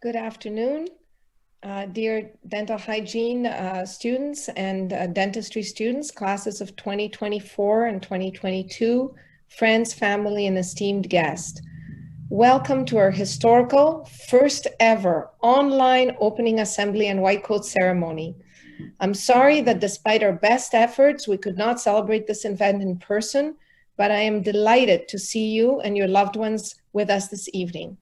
Good afternoon, dear dental hygiene students and dentistry students, classes of 2024 and 2022, friends, family, and esteemed guests. Welcome to our historical first ever online opening assembly and white coat ceremony. I'm sorry that despite our best efforts, we could not celebrate this event in person, but I am delighted to see you and your loved ones with us this evening.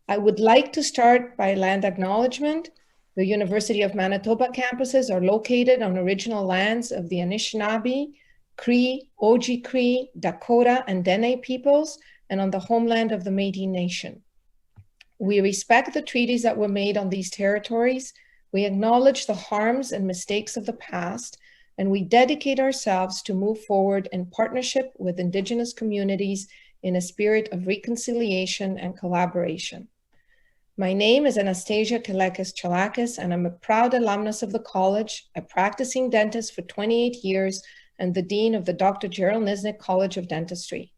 I would like to start by land acknowledgement. The University of Manitoba campuses are located on original lands of the Anishinaabe, Cree, Oji-Cree, Dakota, and Dene peoples, and on the homeland of the Métis Nation. We respect the treaties that were made on these territories. We acknowledge the harms and mistakes of the past, and we dedicate ourselves to move forward in partnership with Indigenous communities in a spirit of reconciliation and collaboration. My name is Anastasia Kelekis-Cholakis, and I'm a proud alumnus of the college, a practicing dentist for 28 years, and the dean of the Dr. Gerald Niznick College of Dentistry.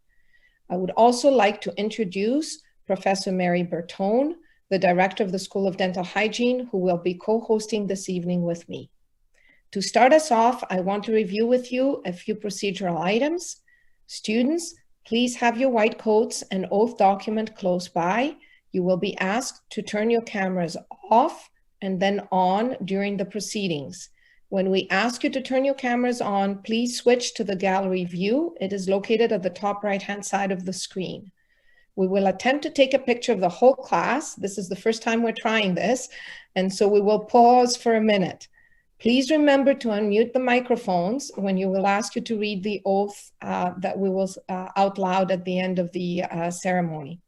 I would also like to introduce Professor Mary Bertone, the director of the School of Dental Hygiene, who will be co-hosting this evening with me. To start us off, I want to review with you a few procedural items. Students, please have your white coats and oath document close by. You will be asked to turn your cameras off and then on during the proceedings. When we ask you to turn your cameras on, please switch to the gallery view. It is located at the top right-hand side of the screen. We will attempt to take a picture of the whole class. This is the first time we're trying this, and so we will pause for a minute. Please remember to unmute the microphones when you will ask you to read the oath that we will out loud at the end of the ceremony.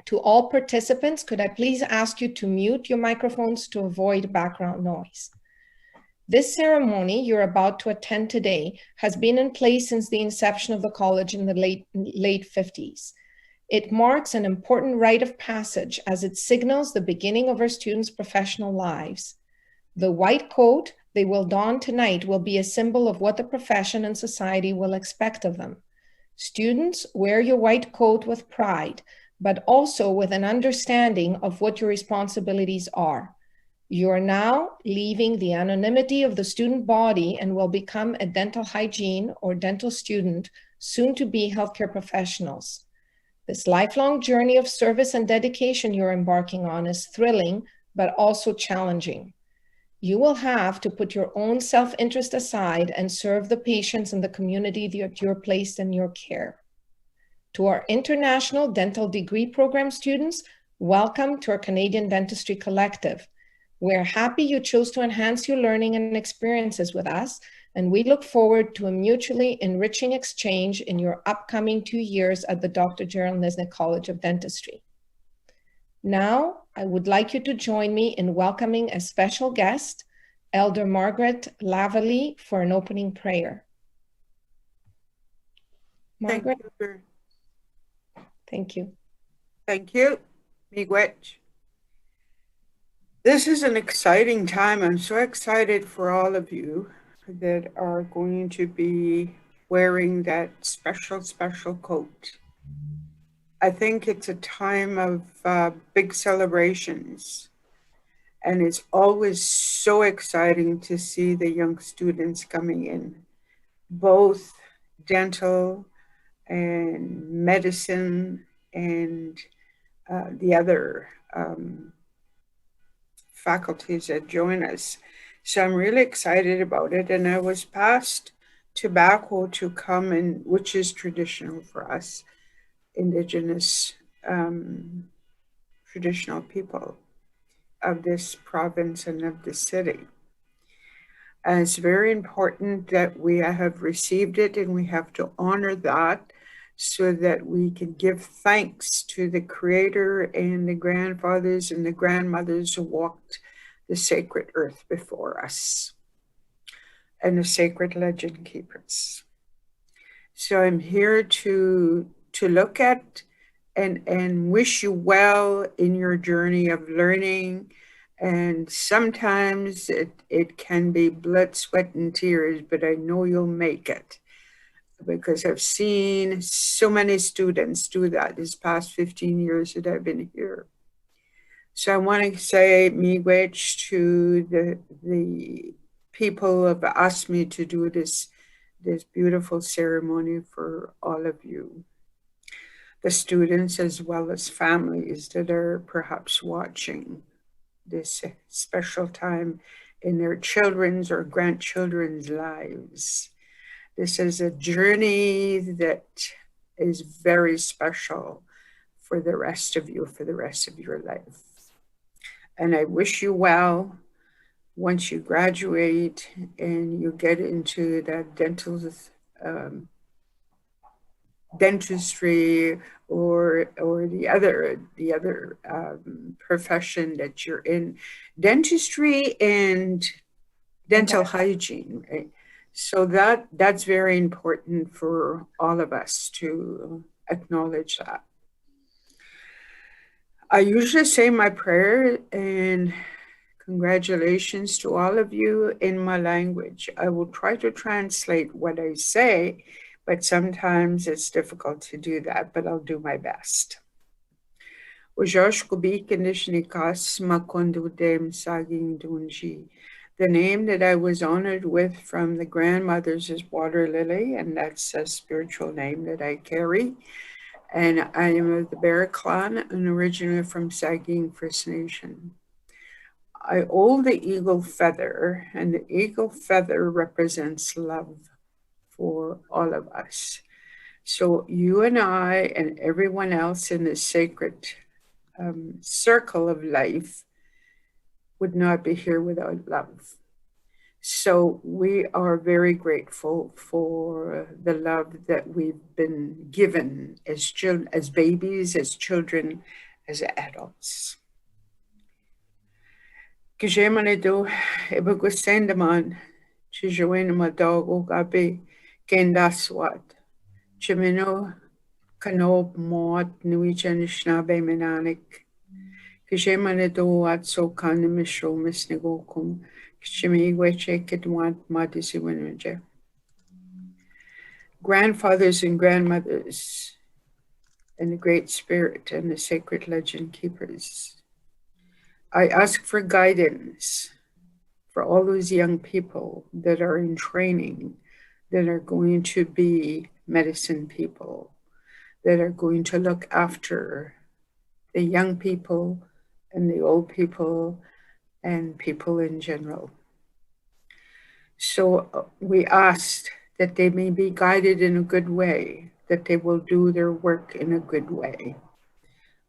To all participants, could I please ask you to mute your microphones to avoid background noise? This ceremony you're about to attend today has been in place since the inception of the college in the late 50s. It marks an important rite of passage as it signals the beginning of our students' professional lives. The white coat they will don tonight will be a symbol of what the profession and society will expect of them. Students, wear your white coat with pride, but also with an understanding of what your responsibilities are. You are now leaving the anonymity of the student body and will become a dental hygiene or dental student, soon to be healthcare professionals. This lifelong journey of service and dedication you're embarking on is thrilling, but also challenging. You will have to put your own self-interest aside and serve the patients and the community that you're placed in your care. To our international dental degree program students, welcome to our Canadian Dentistry Collective. We're happy you chose to enhance your learning and experiences with us, and we look forward to a mutually enriching exchange in your upcoming 2 years at the Dr. Gerald Niznick College of Dentistry. Now, I would like you to join me in welcoming a special guest, Elder Margaret Lavallee, for an opening prayer. Margaret? Thank you. Thank you, Miigwech. This is an exciting time. I'm so excited for all of you that are going to be wearing that special coat. I think it's a time of big celebrations, and it's always so exciting to see the young students coming in, both dental and medicine and the other faculties that join us. So I'm really excited about it. And I was passed tobacco to come in, which is traditional for us, Indigenous traditional people of this province and of the city. And it's very important that we have received it, and we have to honor that so that we can give thanks to the Creator and the grandfathers and the grandmothers who walked the sacred earth before us and the sacred legend keepers. So I'm here to look at and wish you well in your journey of learning. And sometimes it can be blood, sweat, and tears, but I know you'll make it, because I've seen so many students do that this past 15 years that I've been here. So I want to say miigwech to the people who have asked me to do this beautiful ceremony for all of you, the students as well as families that are perhaps watching this special time in their children's or grandchildren's lives. This is a journey that is very special for the rest of you, for the rest of your life. And I wish you well once you graduate and you get into that dentistry or the other profession that you're in. Dentistry and dental hygiene, right? So that's very important for all of us to acknowledge that. I usually say my prayer and congratulations to all of you in my language. I will try to translate what I say, but sometimes it's difficult to do that, but I'll do my best. The name that I was honored with from the grandmothers is Water Lily, and that's a spiritual name that I carry. And I am of the Bear Clan and originally from Saging First Nation. I hold the eagle feather, and the eagle feather represents love for all of us. So you and I and everyone else in this sacred circle of life would not be here without love. So we are very grateful for the love that we've been given as children, as babies, as children, as adults. Kijemanido ibagusendaman chijuenama dogo gabi kendaswat chimino kanob mot nuijanishnabe menanik Kijemanido at so kanimishro misnigokum grandfathers and grandmothers and the Great Spirit and the sacred legend keepers. I ask for guidance for all those young people that are in training, that are going to be medicine people, that are going to look after the young people and the old people and people in general. So we asked that they may be guided in a good way, that they will do their work in a good way.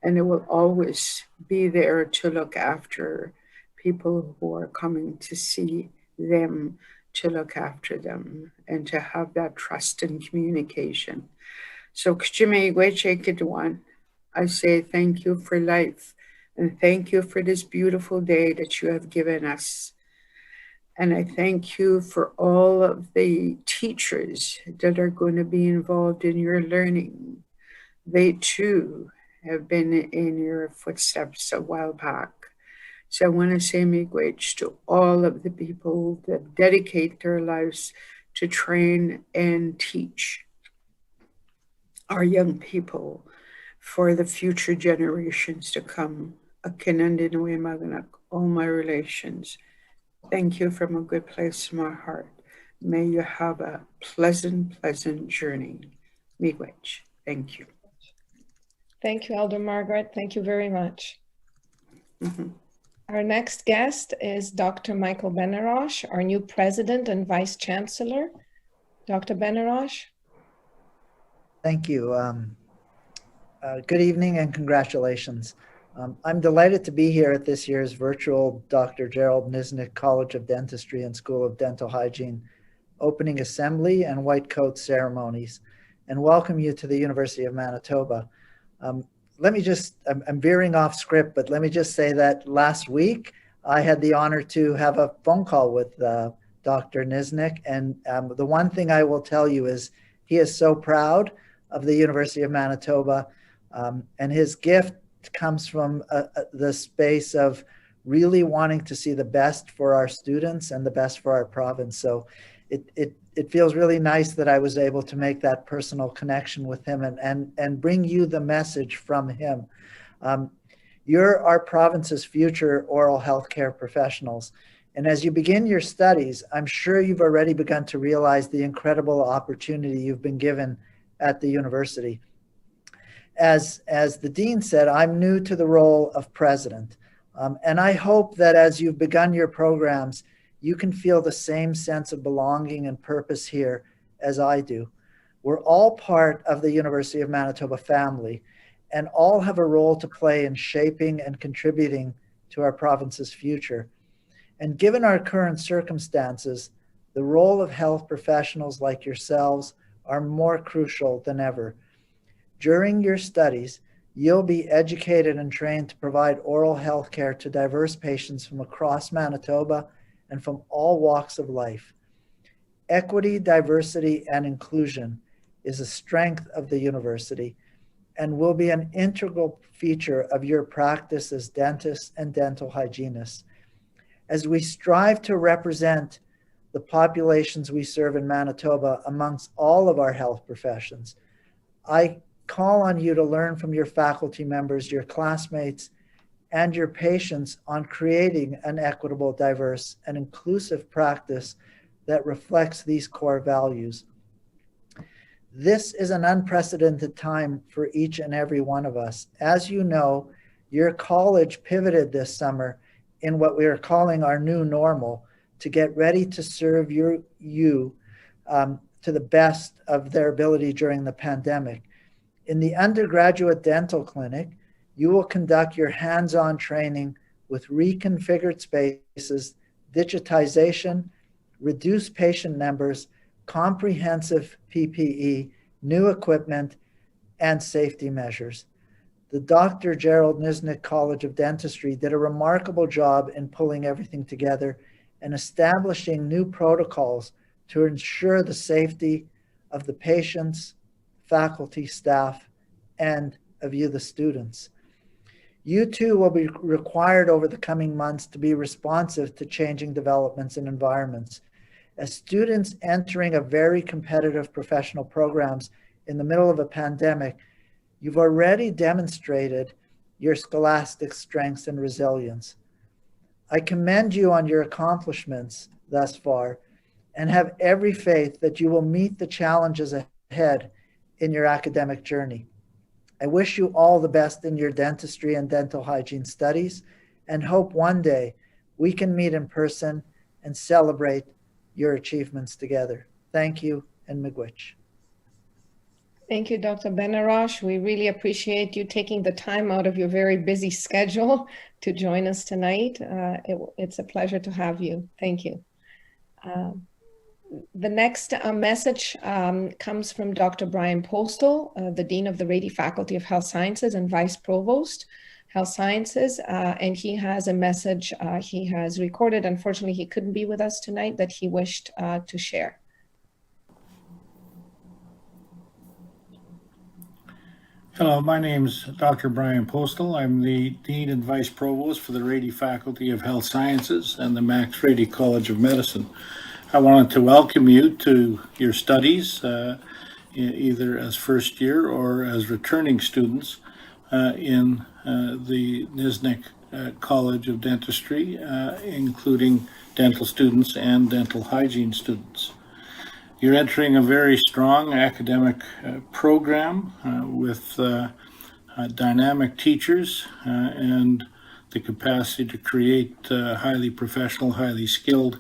And they will always be there to look after people who are coming to see them, to look after them, and to have that trust and communication. So I say thank you for life. And thank you for this beautiful day that you have given us. And I thank you for all of the teachers that are going to be involved in your learning. They too have been in your footsteps a while back. So I want to say miigwech to all of the people that dedicate their lives to train and teach our young people for the future generations to come. All my relations. Thank you from a good place in my heart. May you have a pleasant, pleasant journey. Miigwech. Thank you. Thank you, Elder Margaret. Thank you very much. Our next guest is Dr. Michael Benarosh, our new president and vice chancellor. Dr. Benarosh. Thank you. Good evening and congratulations. I'm delighted to be here at this year's virtual Dr. Gerald Niznick College of Dentistry and School of Dental Hygiene opening assembly and white coat ceremonies, and welcome you to the University of Manitoba. Let me just, I'm veering off script, but let me just say that last week I had the honor to have a phone call with Dr. Niznick, and the one thing I will tell you is he is so proud of the University of Manitoba, and his gift comes from the space of really wanting to see the best for our students and the best for our province. So it feels really nice that I was able to make that personal connection with him and bring you the message from him. You're our province's future oral health care professionals. And as you begin your studies, I'm sure you've already begun to realize the incredible opportunity you've been given at the university. As the dean said, I'm new to the role of president. And I hope that as you've begun your programs, you can feel the same sense of belonging and purpose here as I do. We're all part of the University of Manitoba family and all have a role to play in shaping and contributing to our province's future. And given our current circumstances, the role of health professionals like yourselves are more crucial than ever. During your studies, you'll be educated and trained to provide oral health care to diverse patients from across Manitoba and from all walks of life. Equity, diversity, and inclusion is a strength of the university and will be an integral feature of your practice as dentists and dental hygienists. As we strive to represent the populations we serve in Manitoba amongst all of our health professions, I call on you to learn from your faculty members, your classmates, and your patients on creating an equitable, diverse, and inclusive practice that reflects these core values. This is an unprecedented time for each and every one of us. As you know, your college pivoted this summer in what we are calling our new normal to get ready to serve you to the best of their ability during the pandemic. In the undergraduate dental clinic, you will conduct your hands-on training with reconfigured spaces, digitization, reduced patient numbers, comprehensive PPE, new equipment, and safety measures. The Dr. Gerald Niznick College of Dentistry did a remarkable job in pulling everything together and establishing new protocols to ensure the safety of the patients, faculty, staff, and of you, the students. You too will be required over the coming months to be responsive to changing developments and environments. As students entering a very competitive professional programs in the middle of a pandemic, you've already demonstrated your scholastic strengths and resilience. I commend you on your accomplishments thus far and have every faith that you will meet the challenges ahead in your academic journey. I wish you all the best in your dentistry and dental hygiene studies and hope one day we can meet in person and celebrate your achievements together. Thank you, and miigwech. Thank you, Dr. Benarosh. We really appreciate you taking the time out of your very busy schedule to join us tonight. It's a pleasure to have you. Thank you. The next message comes from Dr. Brian Postal, the Dean of the Rady Faculty of Health Sciences and Vice Provost, Health Sciences, and he has a message he has recorded. Unfortunately, he couldn't be with us tonight that he wished to share. Hello, my name is Dr. Brian Postal. I'm the Dean and Vice Provost for the Rady Faculty of Health Sciences and the Max Rady College of Medicine. I wanted to welcome you to your studies, either as first year or as returning students in the Niznick College of Dentistry, including dental students and dental hygiene students. You're entering a very strong academic program with dynamic teachers and the capacity to create highly professional, highly skilled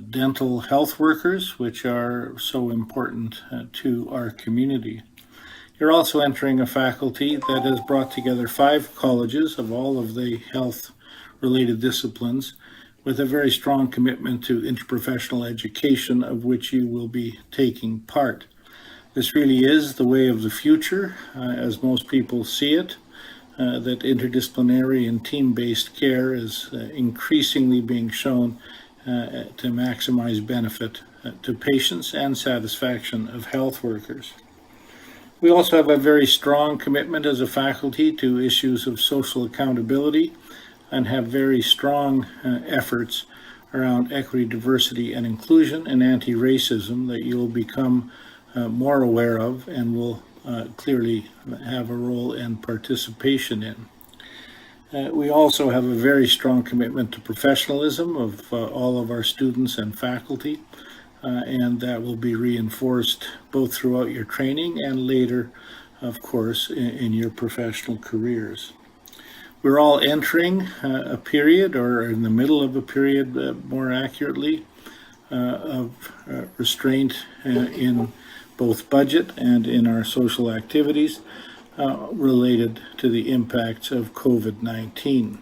dental health workers, which are so important to our community. You're also entering a faculty that has brought together 5 colleges of all of the health-related disciplines with a very strong commitment to interprofessional education, of which you will be taking part. This really is the way of the future, as most people see it, that interdisciplinary and team-based care is increasingly being shown to maximize benefit to patients and satisfaction of health workers. We also have a very strong commitment as a faculty to issues of social accountability and have very strong efforts around equity, diversity, and inclusion and anti-racism that you'll become more aware of and will clearly have a role and participation in. We also have a very strong commitment to professionalism of all of our students and faculty, and that will be reinforced both throughout your training and later, of course, in your professional careers. We're all entering a period, or in the middle of a period, more accurately, of restraint in both budget and in our social activities related to the impacts of COVID-19.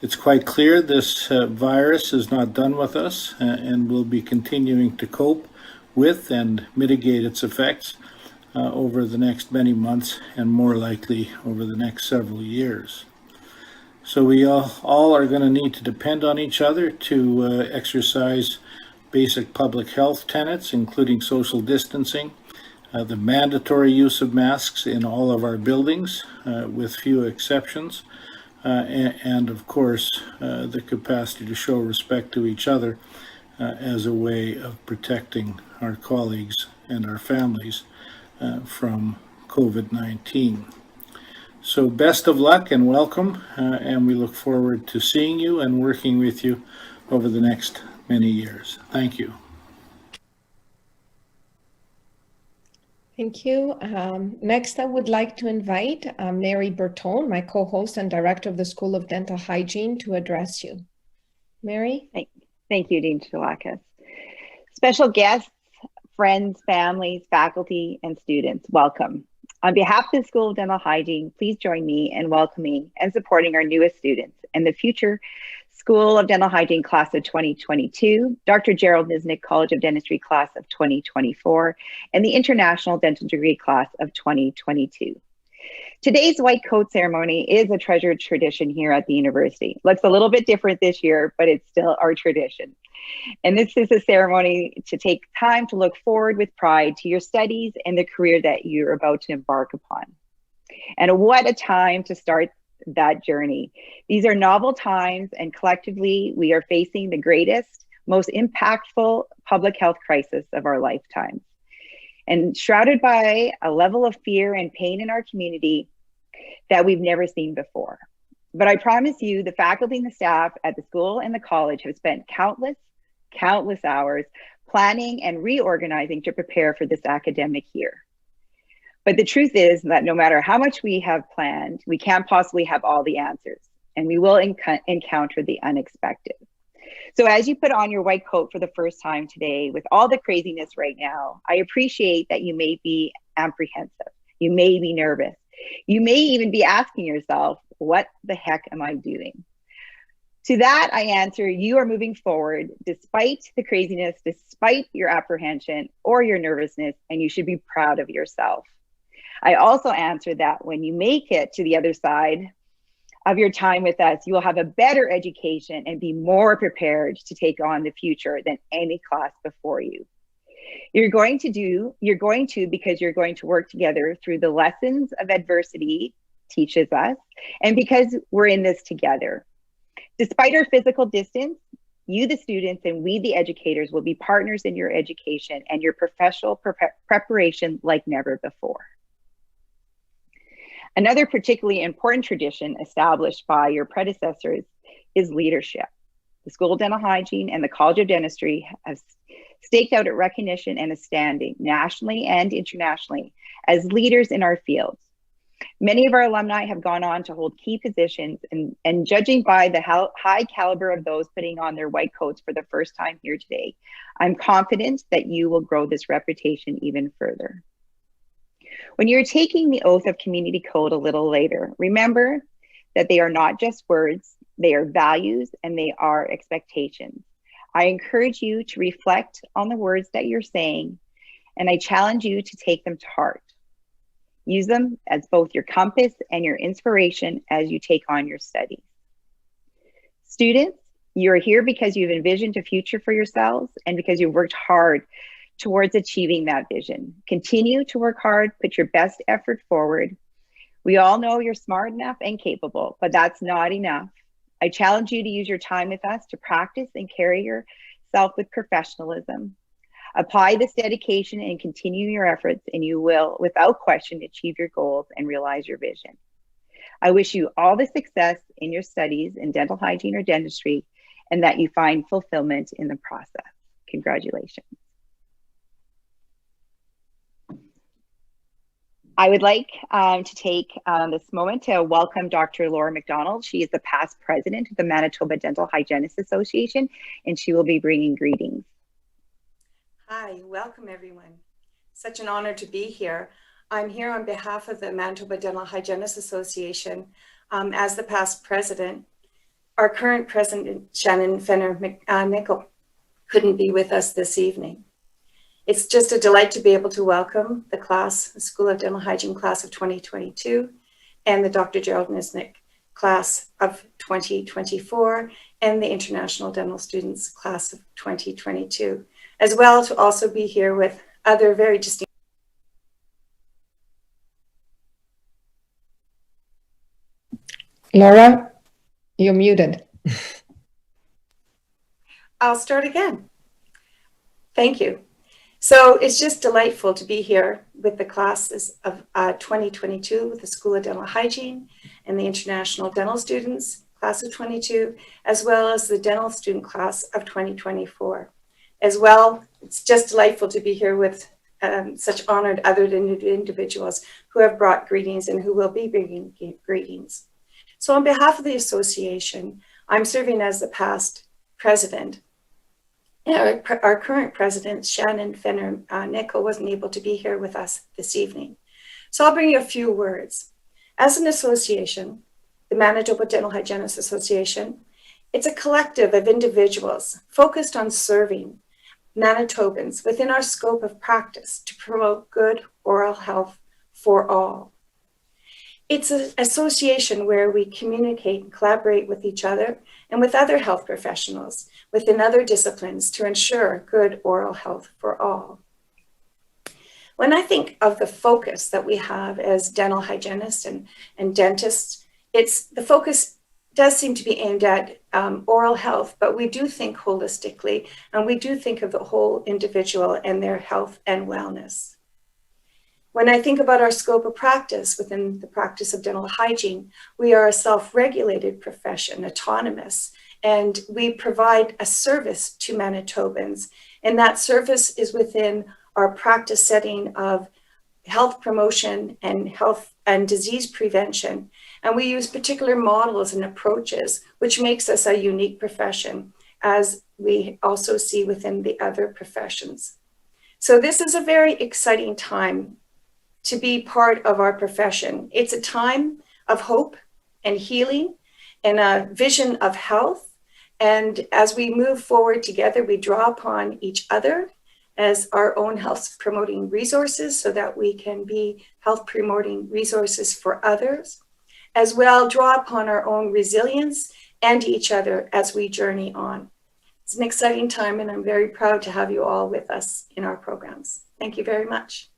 It's quite clear this virus is not done with us and will be continuing to cope with and mitigate its effects over the next many months and more likely over the next several years. So we all are going to need to depend on each other to exercise basic public health tenets, including social distancing, the mandatory use of masks in all of our buildings, with few exceptions, and of course, the capacity to show respect to each other as a way of protecting our colleagues and our families from COVID-19. So best of luck and welcome, and we look forward to seeing you and working with you over the next many years. Thank you. Thank you. Next, I would like to invite Mary Bertone, my co-host and director of the School of Dental Hygiene, to address you. Mary? Thank you, Dean Cholakis. Special guests, friends, families, faculty, and students, welcome. On behalf of the School of Dental Hygiene, please join me in welcoming and supporting our newest students and the future School of Dental Hygiene class of 2022, Dr. Gerald Niznick College of Dentistry class of 2024, and the International Dental Degree class of 2022. Today's white coat ceremony is a treasured tradition here at the university. Looks a little bit different this year, but it's still our tradition. And this is a ceremony to take time to look forward with pride to your studies and the career that you're about to embark upon. And what a time to start that journey. These are novel times, and collectively we are facing the greatest, most impactful public health crisis of our lifetimes. And shrouded by a level of fear and pain in our community that we've never seen before. But I promise you, the faculty and the staff at the school and the college have spent countless hours planning and reorganizing to prepare for this academic year. But the truth is that no matter how much we have planned, we can't possibly have all the answers, and we will encounter the unexpected. So as you put on your white coat for the first time today, with all the craziness right now, I appreciate that you may be apprehensive. You may be nervous. You may even be asking yourself, what the heck am I doing? To that, I answer, you are moving forward despite the craziness, despite your apprehension or your nervousness, and you should be proud of yourself. I also answer that when you make it to the other side of your time with us, you will have a better education and be more prepared to take on the future than any class before you. You're going to because you're going to work together through the lessons of adversity teaches us, and because we're in this together. Despite our physical distance, you, the students, and we, the educators, will be partners in your education and your professional preparation like never before. Another particularly important tradition established by your predecessors is leadership. The School of Dental Hygiene and the College of Dentistry have staked out a recognition and a standing nationally and internationally as leaders in our fields. Many of our alumni have gone on to hold key positions, and judging by the high caliber of those putting on their white coats for the first time here today, I'm confident that you will grow this reputation even further. When you're taking the oath of community code a little later, remember that they are not just words, they are values and they are expectations. I encourage you to reflect on the words that you're saying, and I challenge you to take them to heart. Use them as both your compass and your inspiration as you take on your studies. Students, you're here because you've envisioned a future for yourselves and because you've worked hard towards achieving that vision. Continue to work hard, put your best effort forward. We all know you're smart enough and capable, but that's not enough. I challenge you to use your time with us to practice and carry yourself with professionalism. Apply this dedication and continue your efforts, and you will, without question, achieve your goals and realize your vision. I wish you all the success in your studies in dental hygiene or dentistry, and that you find fulfillment in the process. Congratulations. I would like to take this moment to welcome Dr. Laura McDonald. She is the past president of the Manitoba Dental Hygienists Association, and she will be bringing greetings. Hi, welcome everyone. Such an honor to be here. I'm here on behalf of the Manitoba Dental Hygienists Association as the past president. Our current president, Shannon Fenner Nickel, couldn't be with us this evening. It's just a delight to be able to welcome the class, the School of Dental Hygiene class of 2022, and the Dr. Gerald Niznick class of 2024, and the International Dental Students class of 2022, as well to also be here with other very distinct. Laura, you're muted. I'll start again. Thank you. So it's just delightful to be here with the classes of 2022 with the School of Dental Hygiene and the International Dental Students class of 22, as well as the Dental Student class of 2024. As well, it's just delightful to be here with such honored other individuals who have brought greetings and who will be bringing greetings. So on behalf of the association, I'm serving as the past president. Our current president, Shannon Fenner Nickel, wasn't able to be here with us this evening. So I'll bring you a few words. As an association, the Manitoba Dental Hygienists Association, it's a collective of individuals focused on serving Manitobans within our scope of practice to promote good oral health for all. It's an association where we communicate and collaborate with each other and with other health professionals within other disciplines to ensure good oral health for all. When I think of the focus that we have as dental hygienists and dentists, the focus does seem to be aimed at oral health, but we do think holistically, and we do think of the whole individual and their health and wellness. When I think about our scope of practice within the practice of dental hygiene, we are a self-regulated profession, autonomous, and we provide a service to Manitobans. And that service is within our practice setting of health promotion and health and disease prevention. And we use particular models and approaches, which makes us a unique profession, as we also see within the other professions. So this is a very exciting time to be part of our profession. It's a time of hope and healing and a vision of health. And as we move forward together, we draw upon each other as our own health promoting resources so that we can be health promoting resources for others, as well draw upon our own resilience and each other as we journey on. It's an exciting time, and I'm very proud to have you all with us in our programs. Thank you very much.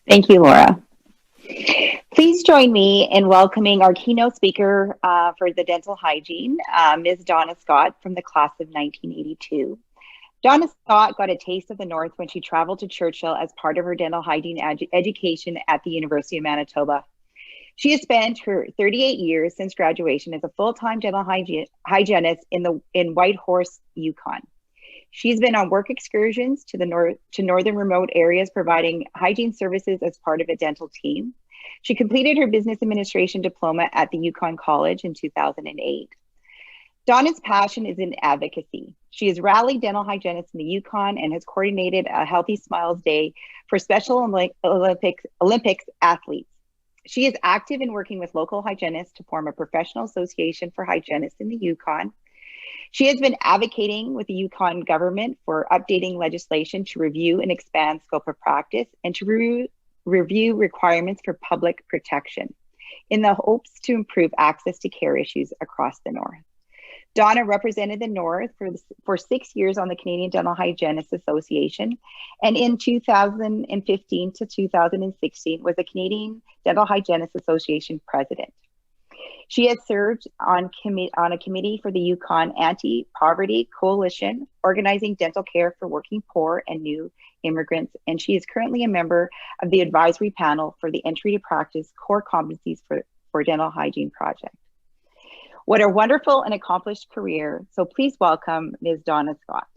Thank you, Laura. Please join me in welcoming our keynote speaker for the dental hygiene, Ms. Donna Scott from the class of 1982. Donna Scott got a taste of the North when she traveled to Churchill as part of her dental hygiene education at the University of Manitoba. She has spent her 38 years since graduation as a full-time dental hygienist in Whitehorse, Yukon. She's been on work excursions to northern remote areas providing hygiene services as part of a dental team. She completed her business administration diploma at the Yukon College in 2008. Donna's passion is in advocacy. She has rallied dental hygienists in the Yukon and has coordinated a Healthy Smiles Day for Special Olympics athletes. She is active in working with local hygienists to form a professional association for hygienists in the Yukon. She has been advocating with the Yukon government for updating legislation to review and expand scope of practice and to review requirements for public protection in the hopes to improve access to care issues across the North. Donna represented the North for 6 years on the Canadian Dental Hygienists Association, and in 2015 to 2016 was the Canadian Dental Hygienists Association president. She has served on a committee for the Yukon Anti-Poverty Coalition, organizing dental care for working poor and new immigrants, and she is currently a member of the advisory panel for the Entry to Practice Core Competencies for Dental Hygiene Project. What a wonderful and accomplished career. So please welcome Ms. Donna Scott.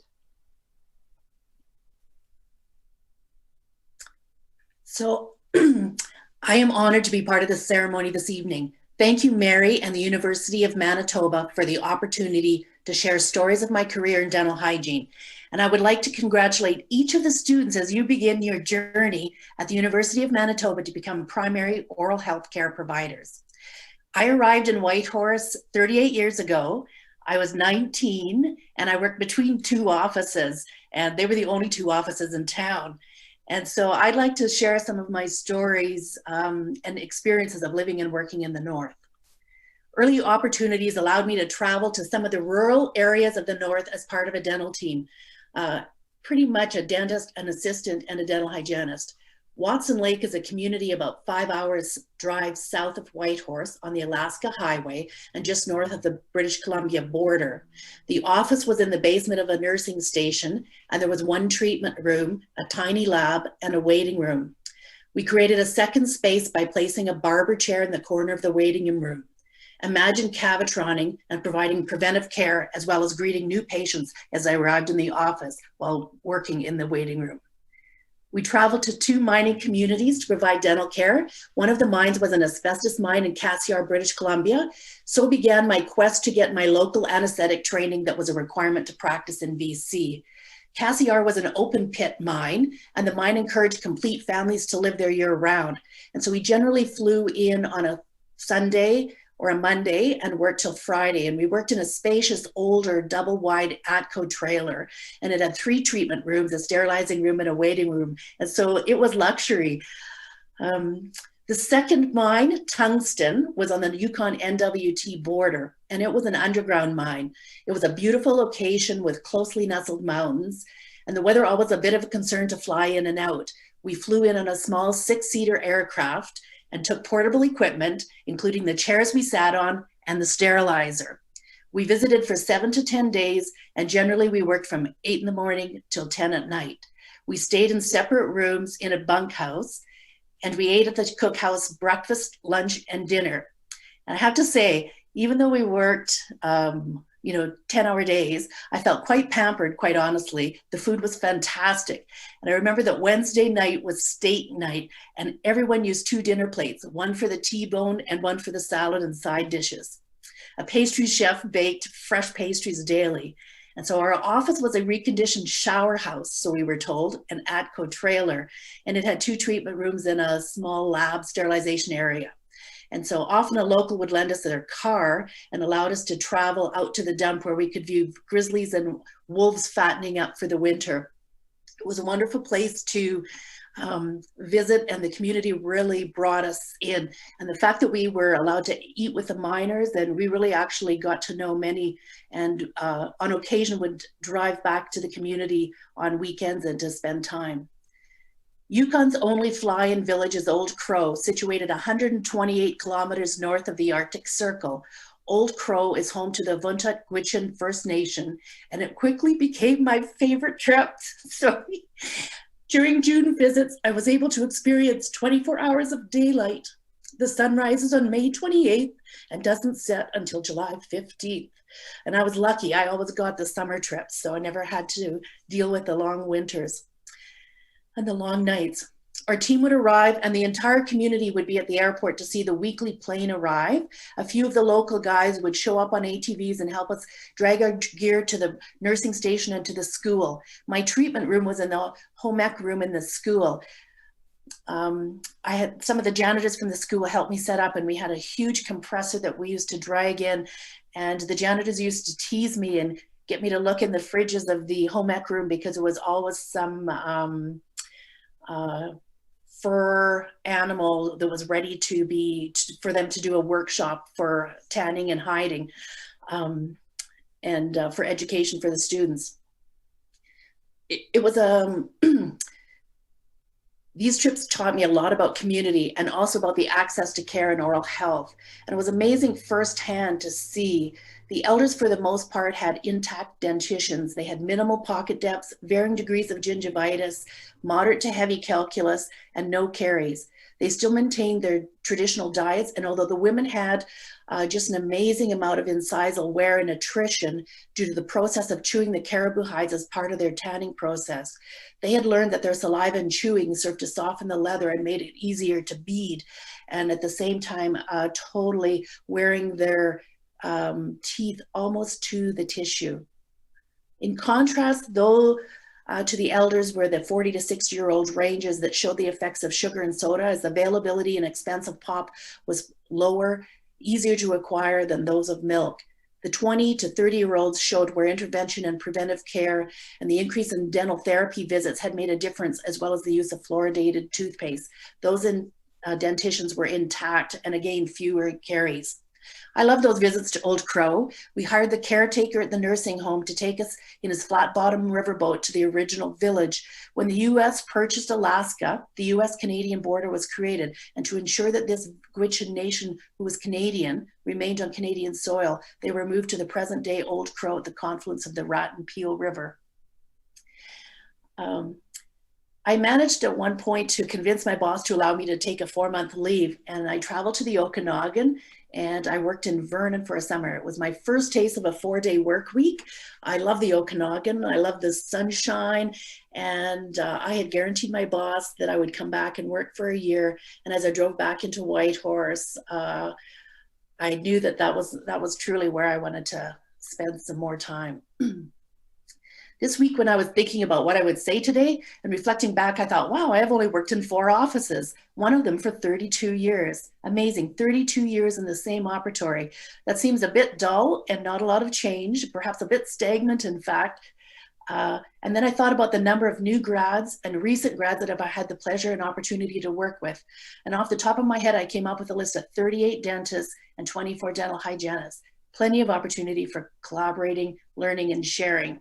So I am honored to be part of this ceremony this evening. Thank you, Mary and the University of Manitoba, for the opportunity to share stories of my career in dental hygiene. And I would like to congratulate each of the students as you begin your journey at the University of Manitoba to become primary oral health care providers. I arrived in Whitehorse 38 years ago. I was 19 and I worked between two offices, and they were the only two offices in town. And so I'd like to share some of my stories and experiences of living and working in the North. Early opportunities allowed me to travel to some of the rural areas of the North as part of a dental team, pretty much a dentist, an assistant, and a dental hygienist. Watson Lake is a community about 5 hours drive south of Whitehorse on the Alaska Highway and just north of the British Columbia border. The office was in the basement of a nursing station, and there was one treatment room, a tiny lab, and a waiting room. We created a second space by placing a barber chair in the corner of the waiting room. Imagine cavitroning and providing preventive care as well as greeting new patients as I arrived in the office while working in the waiting room. We traveled to 2 mining communities to provide dental care. One of the mines was an asbestos mine in Cassiar, British Columbia. So began my quest to get my local anesthetic training that was a requirement to practice in BC. Cassiar was an open pit mine, and the mine encouraged complete families to live there year round. And so we generally flew in on a Sunday or a Monday and worked till Friday. And we worked in a spacious, older, double-wide Atco trailer. And it had 3 treatment rooms, a sterilizing room and a waiting room. And so it was luxury. The second mine, Tungsten, was on the Yukon NWT border, and it was an underground mine. It was a beautiful location with closely nestled mountains, and the weather always a bit of a concern to fly in and out. We flew in on a small 6-seater aircraft and took portable equipment, including the chairs we sat on and the sterilizer. We visited for 7 to 10 days, and generally we worked from 8 in the morning till 10 at night. We stayed in separate rooms in a bunkhouse, and we ate at the cookhouse breakfast, lunch, and dinner. And I have to say, even though we worked 10-hour days, I felt quite pampered, quite honestly. The food was fantastic. And I remember that Wednesday night was steak night, and everyone used 2 dinner plates, one for the T-bone and one for the salad and side dishes. A pastry chef baked fresh pastries daily. And so our office was a reconditioned shower house, so we were told, an Atco trailer, and it had 2 treatment rooms and a small lab sterilization area. And so often a local would lend us their car and allowed us to travel out to the dump where we could view grizzlies and wolves fattening up for the winter. It was a wonderful place to visit, and the community really brought us in. And the fact that we were allowed to eat with the miners, and we really actually got to know many, and on occasion would drive back to the community on weekends and to spend time. Yukon's only fly-in village is Old Crow, situated 128 kilometers north of the Arctic Circle. Old Crow is home to the Vuntut Gwitchin First Nation, and it quickly became my favorite trip. So during June visits, I was able to experience 24 hours of daylight. The sun rises on May 28th and doesn't set until July 15th. And I was lucky, I always got the summer trips, so I never had to deal with the long winters and the long nights. Our team would arrive and the entire community would be at the airport to see the weekly plane arrive. A few of the local guys would show up on ATVs and help us drag our gear to the nursing station and to the school. My treatment room was in the home ec room in the school. I had some of the janitors from the school help me set up, and we had a huge compressor that we used to drag in, and the janitors used to tease me and get me to look in the fridges of the home ec room because there was always some fur animal that was ready for them to do a workshop for tanning and hiding, and for education for the students. It was These trips taught me a lot about community and also about the access to care and oral health. And it was amazing firsthand to see the elders, for the most part, had intact dentitions. They had minimal pocket depths, varying degrees of gingivitis, moderate to heavy calculus, and no caries. They still maintained their traditional diets, and although the women had just an amazing amount of incisal wear and attrition due to the process of chewing the caribou hides as part of their tanning process, they had learned that their saliva and chewing served to soften the leather and made it easier to bead, and at the same time totally wearing their teeth almost to the tissue. In contrast, though, to the elders were the 40 to 60-year-old ranges that showed the effects of sugar and soda, as availability and expense of pop was lower, easier to acquire than those of milk. The 20 to 30-year-olds showed where intervention and preventive care and the increase in dental therapy visits had made a difference, as well as the use of fluoridated toothpaste. Those dentitions were intact, and again, fewer caries. I love those visits to Old Crow. We hired the caretaker at the nursing home to take us in his flat-bottom riverboat to the original village. When the U.S. purchased Alaska, the U.S.-Canadian border was created, and to ensure that this Gwich'in nation, who was Canadian, remained on Canadian soil, they were moved to the present-day Old Crow at the confluence of the Rat and Peel River. I managed at one point to convince my boss to allow me to take a 4-month leave, and I traveled to the Okanagan, and I worked in Vernon for a summer. It was my first taste of a 4-day work week. I love the Okanagan. I love the sunshine. And I had guaranteed my boss that I would come back and work for a year. And as I drove back into Whitehorse, I knew that that was truly where I wanted to spend some more time. This week, when I was thinking about what I would say today and reflecting back, I thought, wow, I have only worked in 4 offices, one of them for 32 years. Amazing, 32 years in the same operatory. That seems a bit dull and not a lot of change, perhaps a bit stagnant, in fact. And then I thought about the number of new grads and recent grads that I've had the pleasure and opportunity to work with. And off the top of my head, I came up with a list of 38 dentists and 24 dental hygienists. Plenty of opportunity for collaborating, learning, and sharing.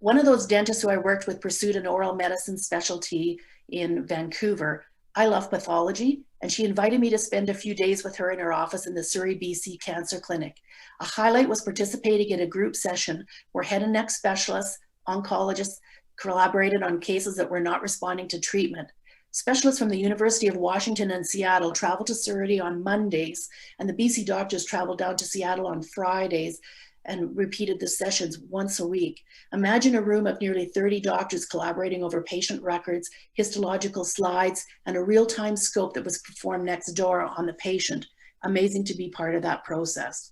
One of those dentists who I worked with pursued an oral medicine specialty in Vancouver. I love pathology, and she invited me to spend a few days with her in her office in the Surrey, BC Cancer Clinic. A highlight was participating in a group session where head and neck specialists, oncologists collaborated on cases that were not responding to treatment. Specialists from the University of Washington and Seattle traveled to Surrey on Mondays, and the BC doctors traveled down to Seattle on Fridays and repeated the sessions once a week. Imagine a room of nearly 30 doctors collaborating over patient records, histological slides, and a real-time scope that was performed next door on the patient. Amazing to be part of that process.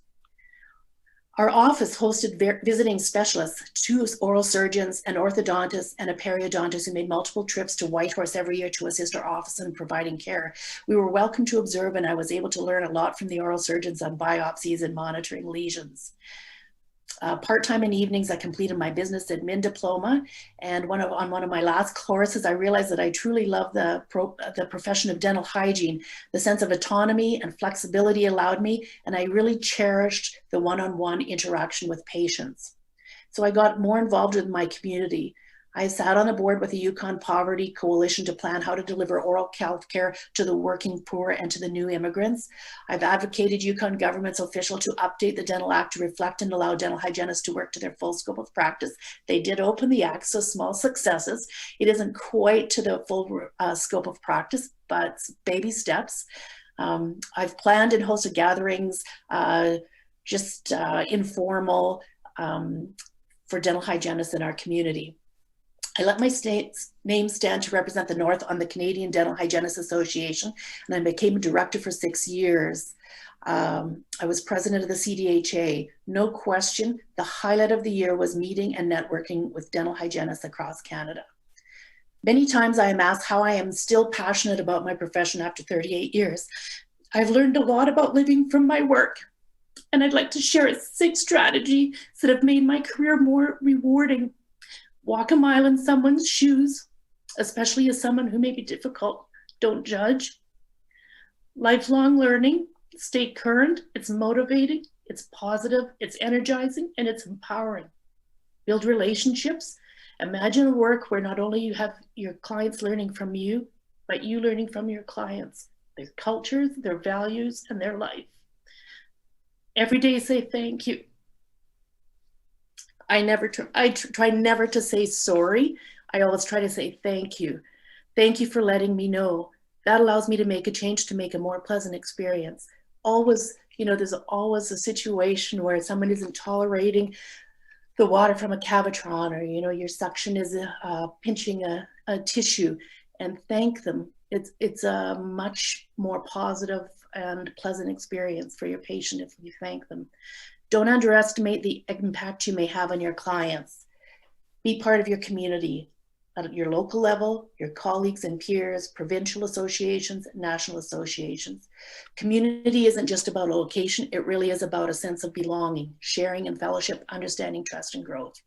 Our office hosted visiting specialists, 2 oral surgeons, an orthodontist, and a periodontist who made multiple trips to Whitehorse every year to assist our office in providing care. We were welcome to observe, and I was able to learn a lot from the oral surgeons on biopsies and monitoring lesions. Part-time in evenings, I completed my business admin diploma, and on one of my last courses, I realized that I truly love the profession of dental hygiene. The sense of autonomy and flexibility allowed me, and I really cherished the one-on-one interaction with patients. So I got more involved with my community. I sat on a board with the Yukon Poverty Coalition to plan how to deliver oral health care to the working poor and to the new immigrants. I've advocated Yukon government's official to update the Dental Act to reflect and allow dental hygienists to work to their full scope of practice. They did open the act, so small successes. It isn't quite to the full scope of practice, but baby steps. I've planned and hosted gatherings, informal, for dental hygienists in our community. I let my state's name stand to represent the North on the Canadian Dental Hygienists Association, and I became a director for 6 years. I was president of the CDHA. No question, the highlight of the year was meeting and networking with dental hygienists across Canada. Many times I am asked how I am still passionate about my profession after 38 years. I've learned a lot about living from my work, and I'd like to share 6 strategies that have made my career more rewarding. Walk a mile in someone's shoes, especially as someone who may be difficult. Don't judge. Lifelong learning. Stay current. It's motivating. It's positive. It's energizing. And it's empowering. Build relationships Imagine a work where not only you have your clients learning from you, but you learning from your clients, their cultures, their values, and their life. Every day say thank you. I try never to say sorry. I always try to say thank you. Thank you for letting me know. That allows me to make a change, to make a more pleasant experience. Always, you know, there's always a situation where someone isn't tolerating the water from a cavitron, or, you know, your suction is pinching a tissue, and thank them. It's a much more positive and pleasant experience for your patient if you thank them. Don't underestimate the impact you may have on your clients. Be part of your community at your local level, your colleagues and peers, provincial associations, national associations. Community isn't just about a location, it really is about a sense of belonging, sharing and fellowship, understanding, trust, and growth.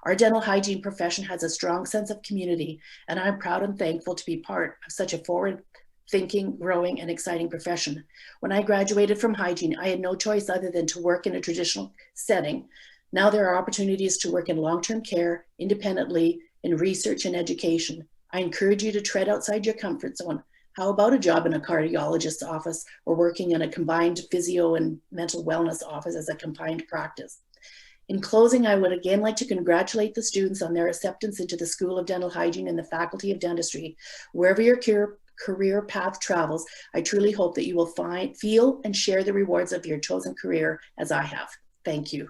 Our dental hygiene profession has a strong sense of community, and I'm proud and thankful to be part of such a forward-thinking, growing, and exciting profession. When I graduated from hygiene, I had no choice other than to work in a traditional setting. Now there are opportunities to work in long-term care, independently, in research and education. I encourage you to tread outside your comfort zone. How about a job in a cardiologist's office, or working in a combined physio and mental wellness office as a combined practice? In closing, I would again like to congratulate the students on their acceptance into the School of Dental Hygiene and the Faculty of Dentistry. Wherever your career path travels, I truly hope that you will feel and share the rewards of your chosen career as I have. Thank you.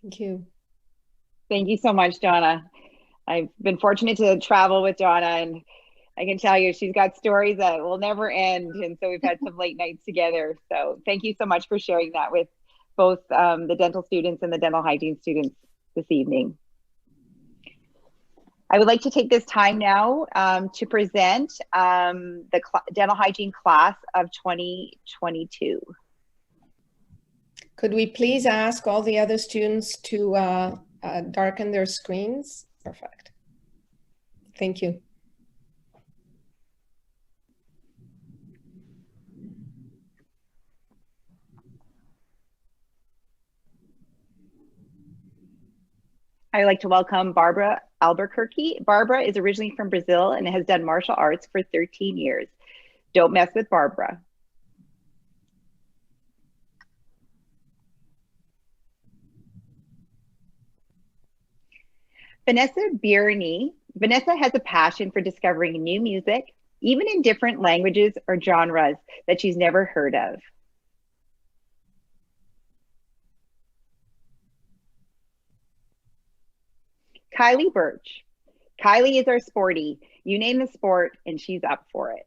Thank you. Thank you so much, Donna. I've been fortunate to travel with Donna, and I can tell you she's got stories that will never end. And so we've had some late nights together. So thank you so much for sharing that with both the dental students and the dental hygiene students this evening. I would like to take this time now to present the dental hygiene class of 2022. Could we please ask all the other students to darken their screens? Perfect. Thank you. I'd like to welcome Barbara Albuquerque. Barbara is originally from Brazil and has done martial arts for 13 years. Don't mess with Barbara. Vanessa Barrion. Vanessa has a passion for discovering new music, even in different languages or genres that she's never heard of. Kylie Birch. Kylie is our sporty. You name the sport and she's up for it.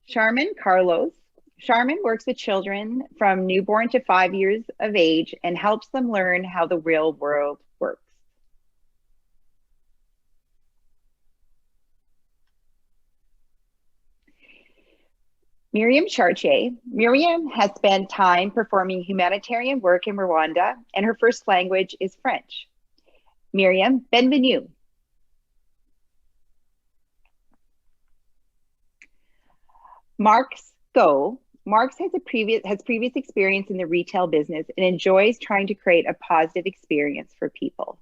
Sharmaine Carlos. Sharmaine works with children from newborn to 5 years of age and helps them learn how the real world works. Myriamme Chartier. Myriamme has spent time performing humanitarian work in Rwanda, and her first language is French. Myriamme, bienvenue. Marks Go. Marks has previous experience in the retail business and enjoys trying to create a positive experience for people.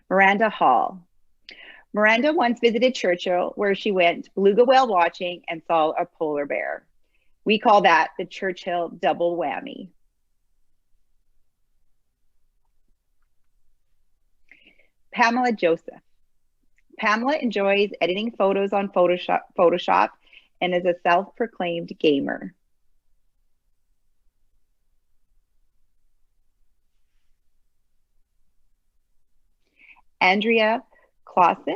Miranda Hall. Miranda once visited Churchill, where she went beluga whale watching and saw a polar bear. We call that the Churchill double whammy. Pamela Joseph. Pamela enjoys editing photos on Photoshop and is a self-proclaimed gamer. Andrea Clausen.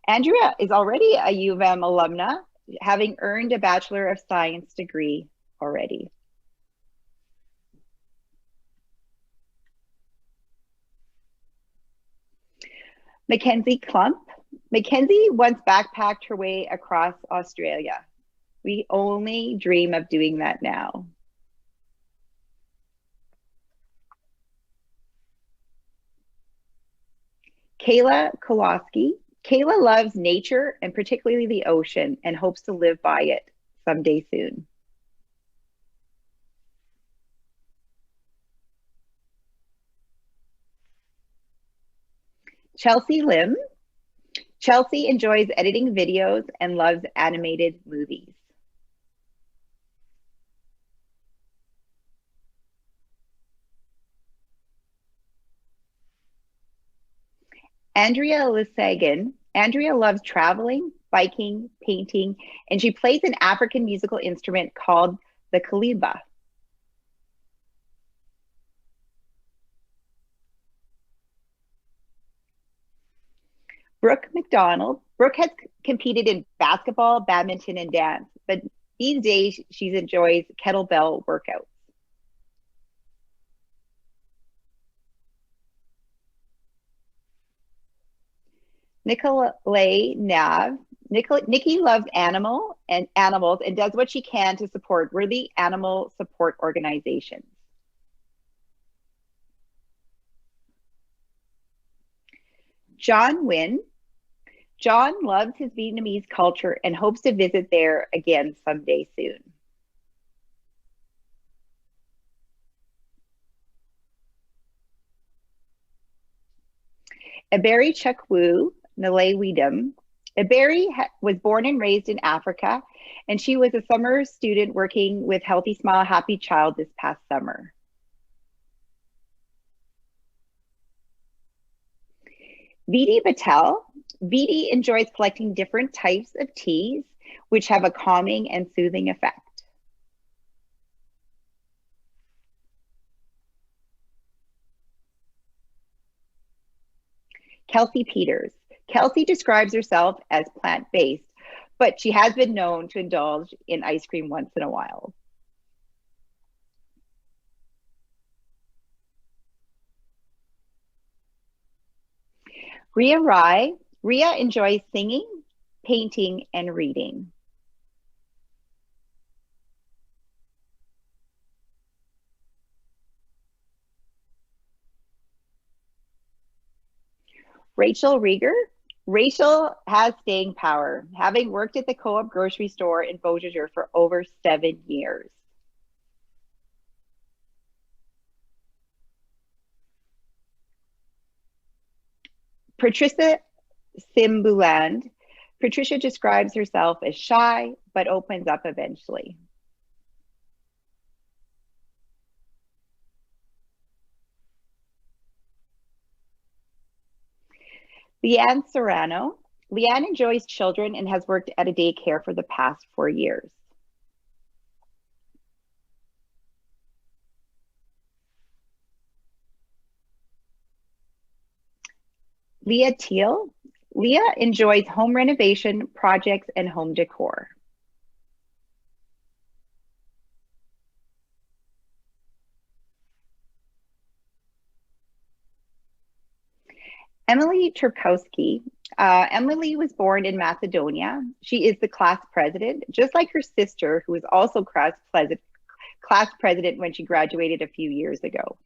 Andrea is already a U of M alumna, having earned a Bachelor of Science degree already. Mackenzie Klump. Mackenzie once backpacked her way across Australia. We only dream of doing that now. Kayla Kowalski. Kayla loves nature and particularly the ocean and hopes to live by it someday soon. Chelsea Lim. Chelsea enjoys editing videos and loves animated movies. Andrea Lisagan. Andrea loves traveling, biking, painting, and she plays an African musical instrument called the kaliba. Brooke McDonald. Brooke has competed in basketball, badminton, and dance, but these days she enjoys kettlebell workouts. Nikolai Nav. Nikki loves animals and does what she can to support worthy animal support organizations. John Nguyen. John loves his Vietnamese culture and hopes to visit there again someday soon. Aberi Chukwu Nalewidum. Aberi was born and raised in Africa, and she was a summer student working with Healthy Smile Happy Child this past summer. Vidhi Patel. Vidhi enjoys collecting different types of teas, which have a calming and soothing effect. Kelsey Peters. Kelsey describes herself as plant-based, but she has been known to indulge in ice cream once in a while. Ria Rai. Ria enjoys singing, painting, and reading. Rachel Rieger. Rachel has staying power, having worked at the Co-op grocery store in Beausejour for over 7 years. Patricia Simbuland. Patricia describes herself as shy, but opens up eventually. Leanne Serrano. Leanne enjoys children and has worked at a daycare for the past 4 years. Leah Teal. Leah enjoys home renovation, projects, and home decor. Emily Turkowski. Emily was born in Macedonia. She is the class president, just like her sister, who was also class president when she graduated a few years ago.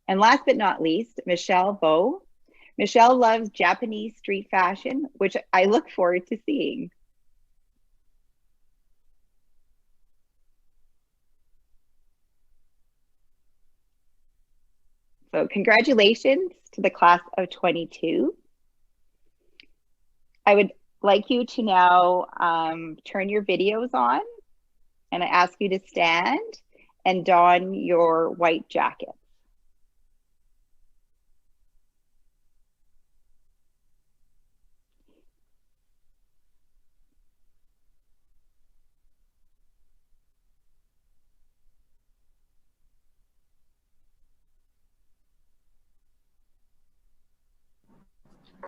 And last but not least, Michelle Bowe. Michelle loves Japanese street fashion, which I look forward to seeing. So congratulations to the class of 22. I would like you to now turn your videos on, and I ask you to stand and don your white jacket.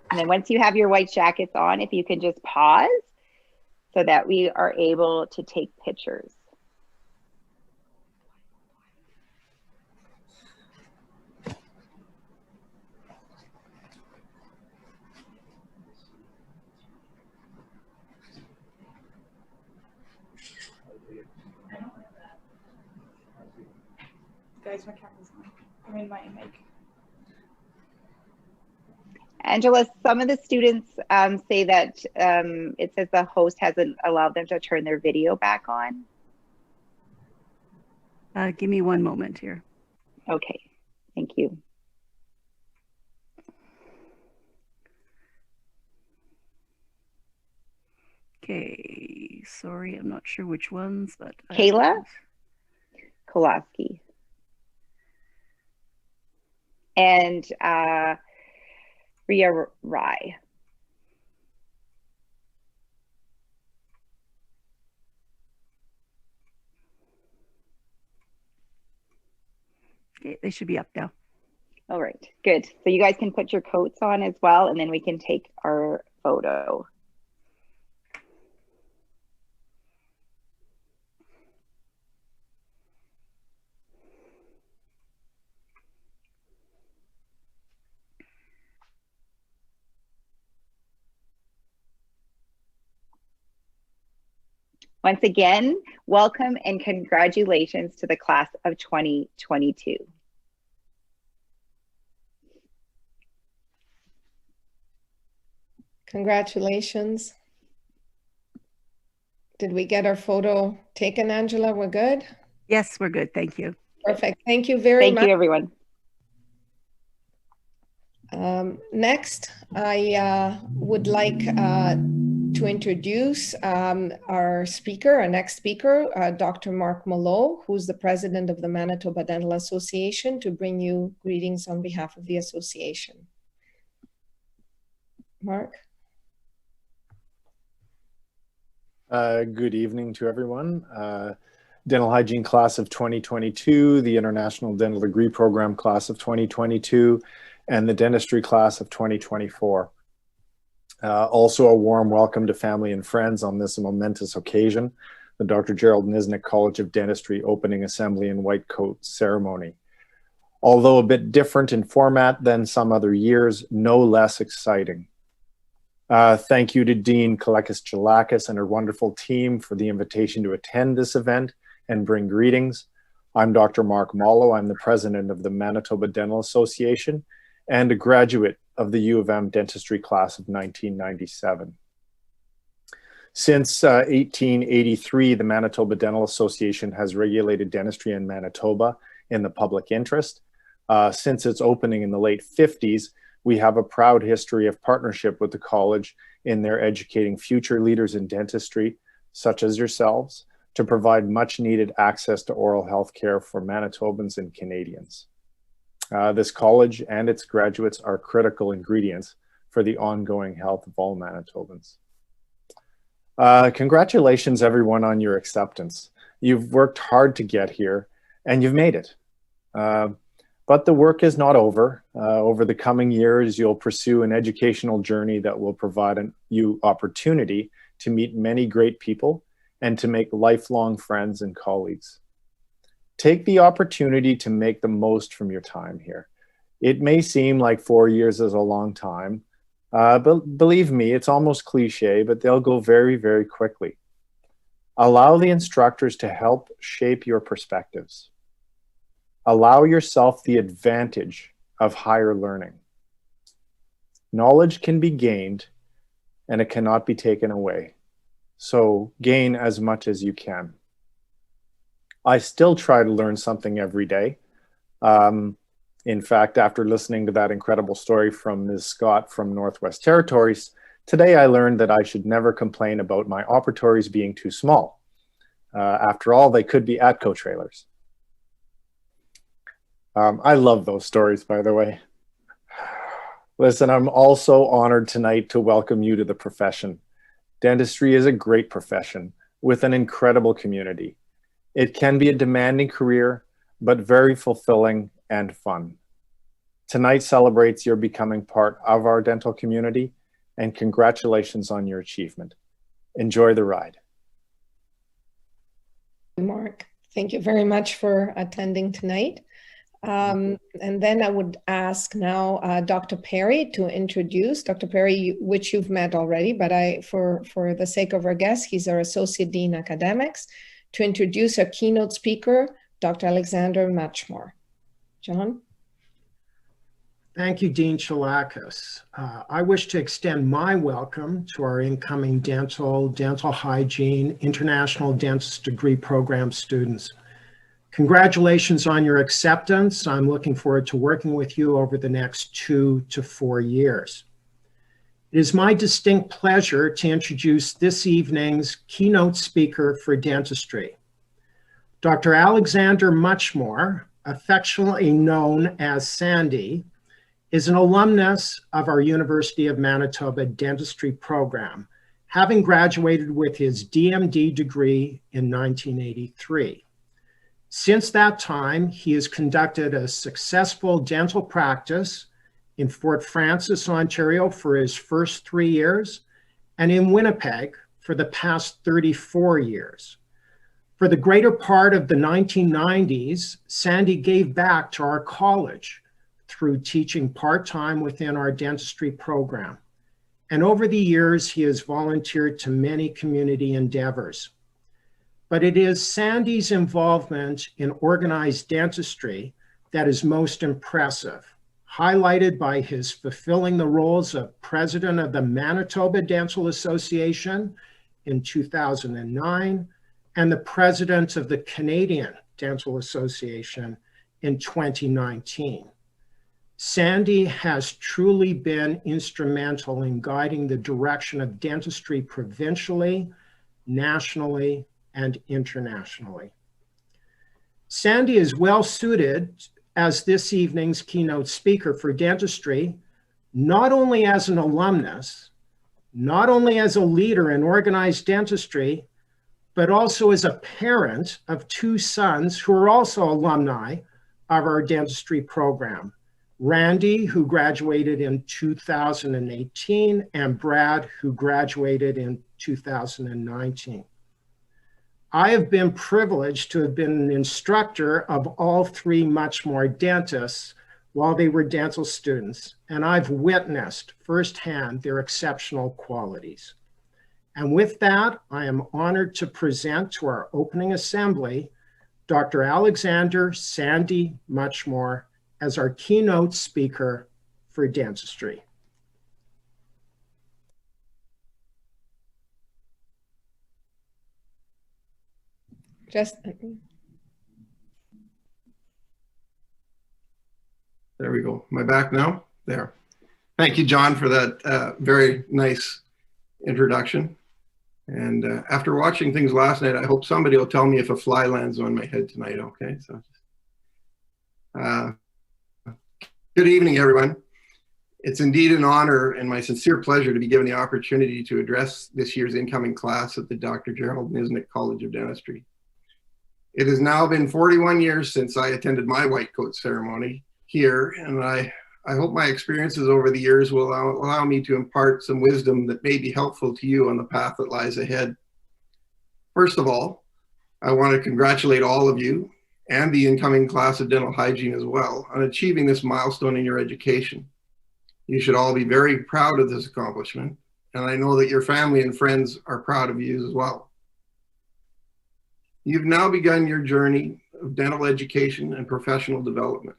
And then once you have your white jackets on, if you can just pause so that we are able to take pictures. Guys, my camera's on. I mean, my mic. Angela, some of the students say that it says the host hasn't allowed them to turn their video back on. Give me one moment here. Okay, thank you. Okay, sorry, I'm not sure which ones, but Kayla Kolaski and Ria Rai. Okay, they should be up now. All right, good. So you guys can put your coats on as well, and then we can take our photo. Once again, welcome and congratulations to the class of 2022. Congratulations. Did we get our photo taken, Angela? We're good? Yes, we're good. Thank you. Perfect. Thank you very much. Thank you, everyone. Next, I would like to introduce our speaker, our next speaker, Dr. Mark Mallow, who's the president of the Manitoba Dental Association, to bring you greetings on behalf of the association. Mark? Good evening to everyone. Dental Hygiene class of 2022, the International Dental Degree Program class of 2022, and the Dentistry class of 2024. Also a warm welcome to family and friends on this momentous occasion, the Dr. Gerald Niznick College of Dentistry opening assembly and white coat ceremony. Although a bit different in format than some other years, no less exciting. Thank you to Dean Kelekis-Cholakis and her wonderful team for the invitation to attend this event and bring greetings. I'm Dr. Mark Mallow. I'm the president of the Manitoba Dental Association and a graduate of the U of M Dentistry class of 1997. Since 1883, the Manitoba Dental Association has regulated dentistry in Manitoba in the public interest. Since its opening in the late 50s, we have a proud history of partnership with the college in their educating future leaders in dentistry, such as yourselves, to provide much needed access to oral health care for Manitobans and Canadians. This college and its graduates are critical ingredients for the ongoing health of all Manitobans. Congratulations everyone on your acceptance. You've worked hard to get here and you've made it. But the work is not over. Over the coming years, you'll pursue an educational journey that will provide you opportunity to meet many great people and to make lifelong friends and colleagues. Take the opportunity to make the most from your time here. It may seem like 4 years is a long time, but believe me, it's almost cliche, but they'll go very, very quickly. Allow the instructors to help shape your perspectives. Allow yourself the advantage of higher learning. Knowledge can be gained and it cannot be taken away. So gain as much as you can. I still try to learn something every day. In fact, after listening to that incredible story from Ms. Scott from Northwest Territories, today I learned that I should never complain about my operatories being too small. After all, they could be ATCO trailers. I love those stories, by the way. Listen, I'm also honored tonight to welcome you to the profession. Dentistry is a great profession with an incredible community. It can be a demanding career, but very fulfilling and fun. Tonight celebrates your becoming part of our dental community, and congratulations on your achievement. Enjoy the ride. Mark, thank you very much for attending tonight. And then I would ask now Dr. Perry to introduce, Dr. Perry, which you've met already, but for the sake of our guest, he's our Associate Dean Academics, to introduce our keynote speaker, Dr. Alexander Matchmore. John? Thank you, Dean Cholakis. I wish to extend my welcome to our incoming dental hygiene, international dentist degree program students. Congratulations on your acceptance. I'm looking forward to working with you over the next 2 to 4 years. It is my distinct pleasure to introduce this evening's keynote speaker for dentistry. Dr. Alexander Muchmore, affectionately known as Sandy, is an alumnus of our University of Manitoba dentistry program, having graduated with his DMD degree in 1983. Since that time, he has conducted a successful dental practice in Fort Frances, Ontario for his first 3 years, and in Winnipeg for the past 34 years. For the greater part of the 1990s, Sandy gave back to our college through teaching part-time within our dentistry program. And over the years, he has volunteered to many community endeavors. But it is Sandy's involvement in organized dentistry that is most impressive, highlighted by his fulfilling the roles of president of the Manitoba Dental Association in 2009 and the president of the Canadian Dental Association in 2019. Sandy has truly been instrumental in guiding the direction of dentistry provincially, nationally, and internationally. Sandy is well suited as this evening's keynote speaker for dentistry, not only as an alumnus, not only as a leader in organized dentistry, but also as a parent of 2 sons who are also alumni of our dentistry program. Randy, who graduated in 2018, and Brad, who graduated in 2019. I have been privileged to have been an instructor of all 3 Muchmore dentists while they were dental students, and I've witnessed firsthand their exceptional qualities. And with that, I am honored to present to our opening assembly, Dr. Alexander Sandy Muchmore as our keynote speaker for dentistry. There we go. Am I back now? There. Thank you, John, for that very nice introduction. And after watching things last night, I hope somebody will tell me if a fly lands on my head tonight, okay? So, good evening, everyone. It's indeed an honor and my sincere pleasure to be given the opportunity to address this year's incoming class at the Dr. Gerald Niznick College of Dentistry. It has now been 41 years since I attended my white coat ceremony here, and I hope my experiences over the years will allow me to impart some wisdom that may be helpful to you on the path that lies ahead. First of all, I want to congratulate all of you and the incoming class of dental hygiene as well on achieving this milestone in your education. You should all be very proud of this accomplishment, and I know that your family and friends are proud of you as well. You've now begun your journey of dental education and professional development.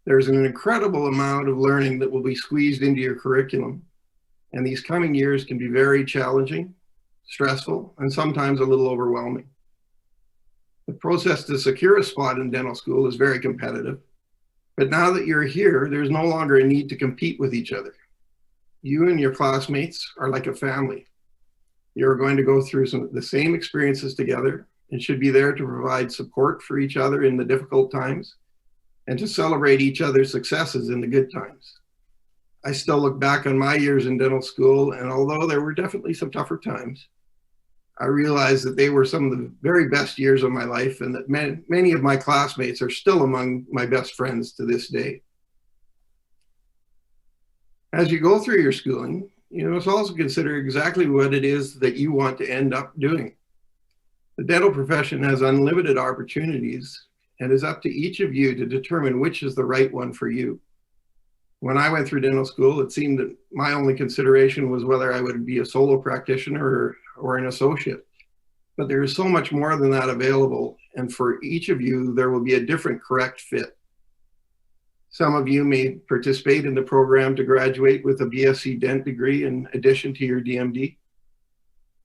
There's an incredible amount of learning that will be squeezed into your curriculum, and these coming years can be very challenging, stressful, and sometimes a little overwhelming. The process to secure a spot in dental school is very competitive, but now that you're here, there's no longer a need to compete with each other. You and your classmates are like a family. You're going to go through the same experiences together and should be there to provide support for each other in the difficult times and to celebrate each other's successes in the good times. I still look back on my years in dental school, and although there were definitely some tougher times, I realized that they were some of the very best years of my life, and that many of my classmates are still among my best friends to this day. As you go through your schooling, you must also consider exactly what it is that you want to end up doing. The dental profession has unlimited opportunities, and it's up to each of you to determine which is the right one for you. When I went through dental school, it seemed that my only consideration was whether I would be a solo practitioner or an associate. But there is so much more than that available, and for each of you, there will be a different correct fit. Some of you may participate in the program to graduate with a BSc Dent degree in addition to your DMD.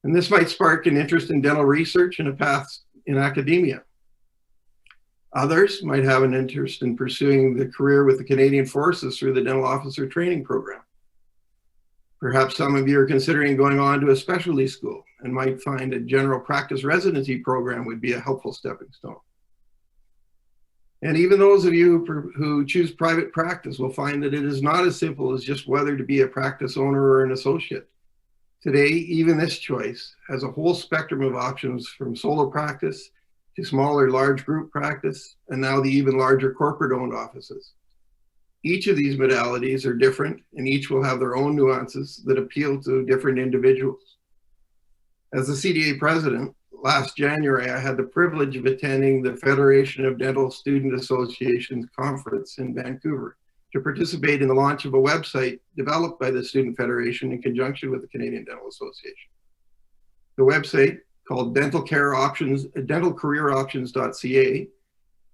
And this might spark an interest in dental research and a path in academia. Others might have an interest in pursuing the career with the Canadian Forces through the Dental Officer Training Program. Perhaps some of you are considering going on to a specialty school and might find a general practice residency program would be a helpful stepping stone. And even those of you who choose private practice will find that it is not as simple as just whether to be a practice owner or an associate. Today, even this choice has a whole spectrum of options, from solo practice to smaller, large group practice, and now the even larger corporate-owned offices. Each of these modalities are different, and each will have their own nuances that appeal to different individuals. As the CDA president, last January, I had the privilege of attending the Federation of Dental Student Associations conference in Vancouver to participate in the launch of a website developed by the Student Federation in conjunction with the Canadian Dental Association. The website, called dentalcareeroptions.ca,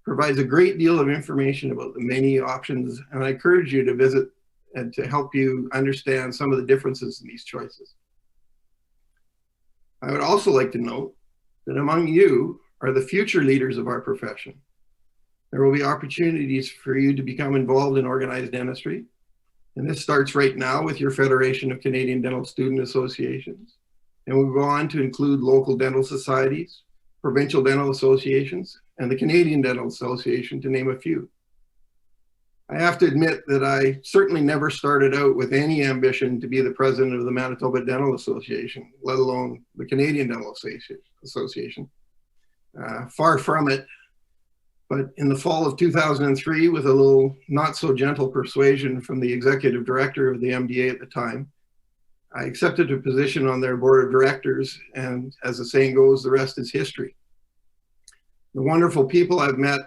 provides a great deal of information about the many options, and I encourage you to visit and to help you understand some of the differences in these choices. I would also like to note that among you are the future leaders of our profession. There will be opportunities for you to become involved in organized dentistry, and this starts right now with your Federation of Canadian Dental Student Associations, and will go on to include local dental societies, provincial dental associations, and the Canadian Dental Association, to name a few. I have to admit that I certainly never started out with any ambition to be the president of the Manitoba Dental Association, let alone the Canadian Dental Association. Far from it. But in the fall of 2003, with a little not so gentle persuasion from the executive director of the MDA at the time, I accepted a position on their board of directors, and as the saying goes, the rest is history. The wonderful people I've met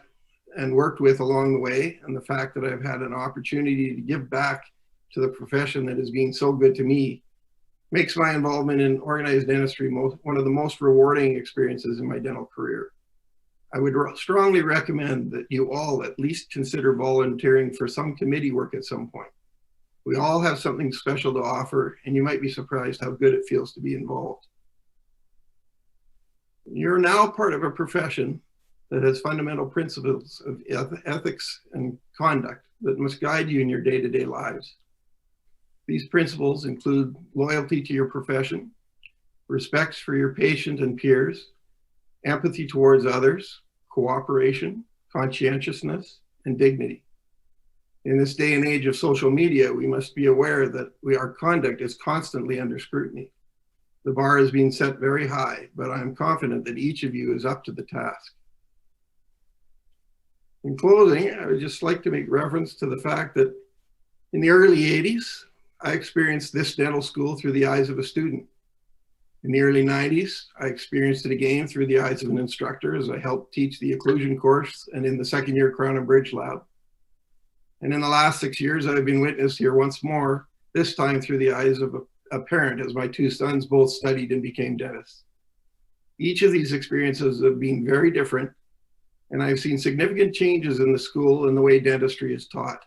and worked with along the way, and the fact that I've had an opportunity to give back to the profession that has been so good to me, makes my involvement in organized dentistry one of the most rewarding experiences in my dental career. I would strongly recommend that you all at least consider volunteering for some committee work at some point. We all have something special to offer, and you might be surprised how good it feels to be involved. You're now part of a profession that has fundamental principles of ethics and conduct that must guide you in your day-to-day lives. These principles include loyalty to your profession, respect for your patient and peers, empathy towards others, cooperation, conscientiousness, and dignity. In this day and age of social media, we must be aware that our conduct is constantly under scrutiny. The bar is being set very high, but I'm confident that each of you is up to the task. In closing, I would just like to make reference to the fact that in the early 80s, I experienced this dental school through the eyes of a student. In the early 90s, I experienced it again through the eyes of an instructor as I helped teach the occlusion course and in the second year Crown and Bridge lab. And in the last 6 years, I've been witness here once more, this time through the eyes of a parent, as my two sons both studied and became dentists. Each of these experiences have been very different, and I've seen significant changes in the school and the way dentistry is taught.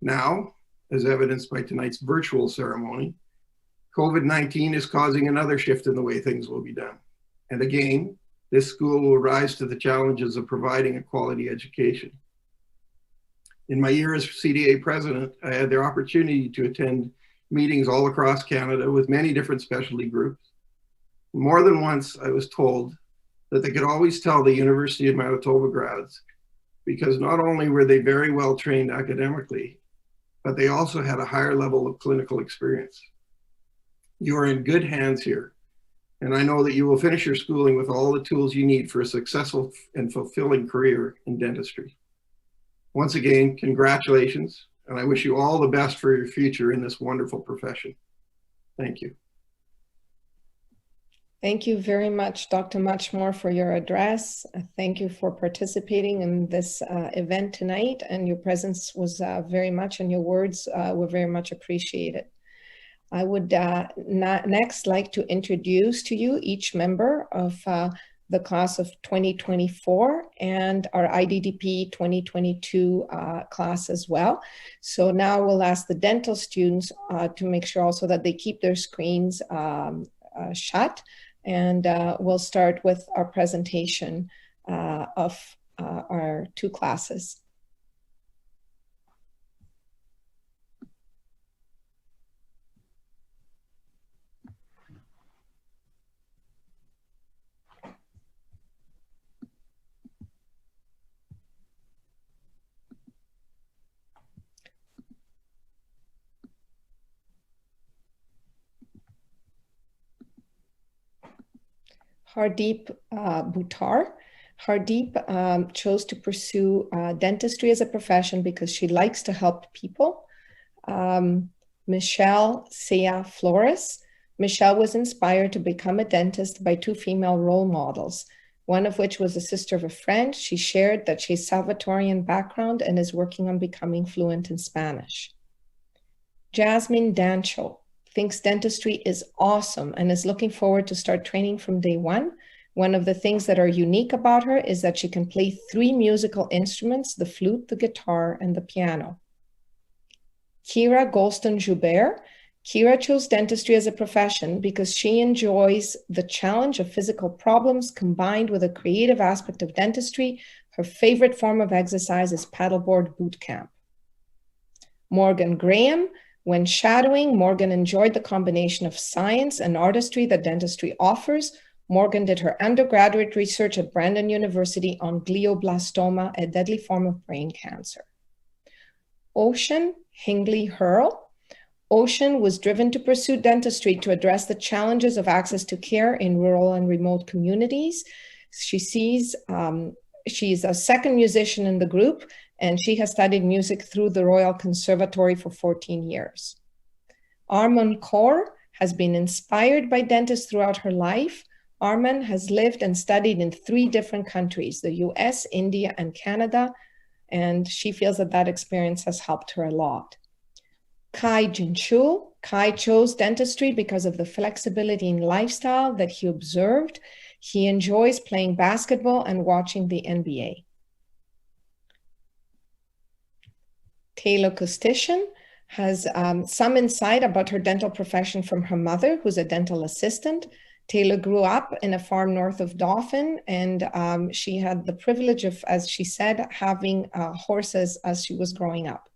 Now, as evidenced by tonight's virtual ceremony, COVID-19 is causing another shift in the way things will be done. And again, this school will rise to the challenges of providing a quality education. In my year as CDA president, I had the opportunity to attend meetings all across Canada with many different specialty groups. More than once, I was told that they could always tell the University of Manitoba grads, because not only were they very well trained academically, but they also had a higher level of clinical experience. You are in good hands here, and I know that you will finish your schooling with all the tools you need for a successful and fulfilling career in dentistry. Once again, congratulations, and I wish you all the best for your future in this wonderful profession. Thank you. Thank you very much, Dr. Muchmore, for your address. Thank you for participating in this event tonight, and your presence was very much, and your words were very much appreciated. I would next like to introduce to you each member of the class of 2024 and our IDDP 2022 class as well. So now we'll ask the dental students to make sure also that they keep their screens shut, and we'll start with our presentation of our two classes. Hardeep Buttar. Hardeep chose to pursue dentistry as a profession because she likes to help people. Michelle Sea Flores. Michelle was inspired to become a dentist by two female role models, one of which was a sister of a friend. She shared that she's Salvatorian background and is working on becoming fluent in Spanish. Jasmine Dancho thinks dentistry is awesome and is looking forward to start training from day one. One of the things that are unique about her is that she can play 3 musical instruments, the flute, the guitar, and the piano. Kira Golston-Joubert. Kira chose dentistry as a profession because she enjoys the challenge of physical problems combined with a creative aspect of dentistry. Her favorite form of exercise is paddleboard boot camp. Morgan Graham. When shadowing, Morgan enjoyed the combination of science and artistry that dentistry offers. Morgan did her undergraduate research at Brandon University on glioblastoma, a deadly form of brain cancer. Ocean Hingley Hurl. Ocean was driven to pursue dentistry to address the challenges of access to care in rural and remote communities. She sees she's a second musician in the group, and she has studied music through the Royal Conservatory for 14 years. Armand Kaur has been inspired by dentists throughout her life. Armand has lived and studied in 3 different countries, the US, India, and Canada, and she feels that that experience has helped her a lot. Kai Jinchul. Kai chose dentistry because of the flexibility in lifestyle that he observed. He enjoys playing basketball and watching the NBA. Taylor Costician has some insight about her dental profession from her mother, who's a dental assistant. Taylor grew up in a farm north of Dauphin, and she had the privilege of, as she said, having horses as she was growing up.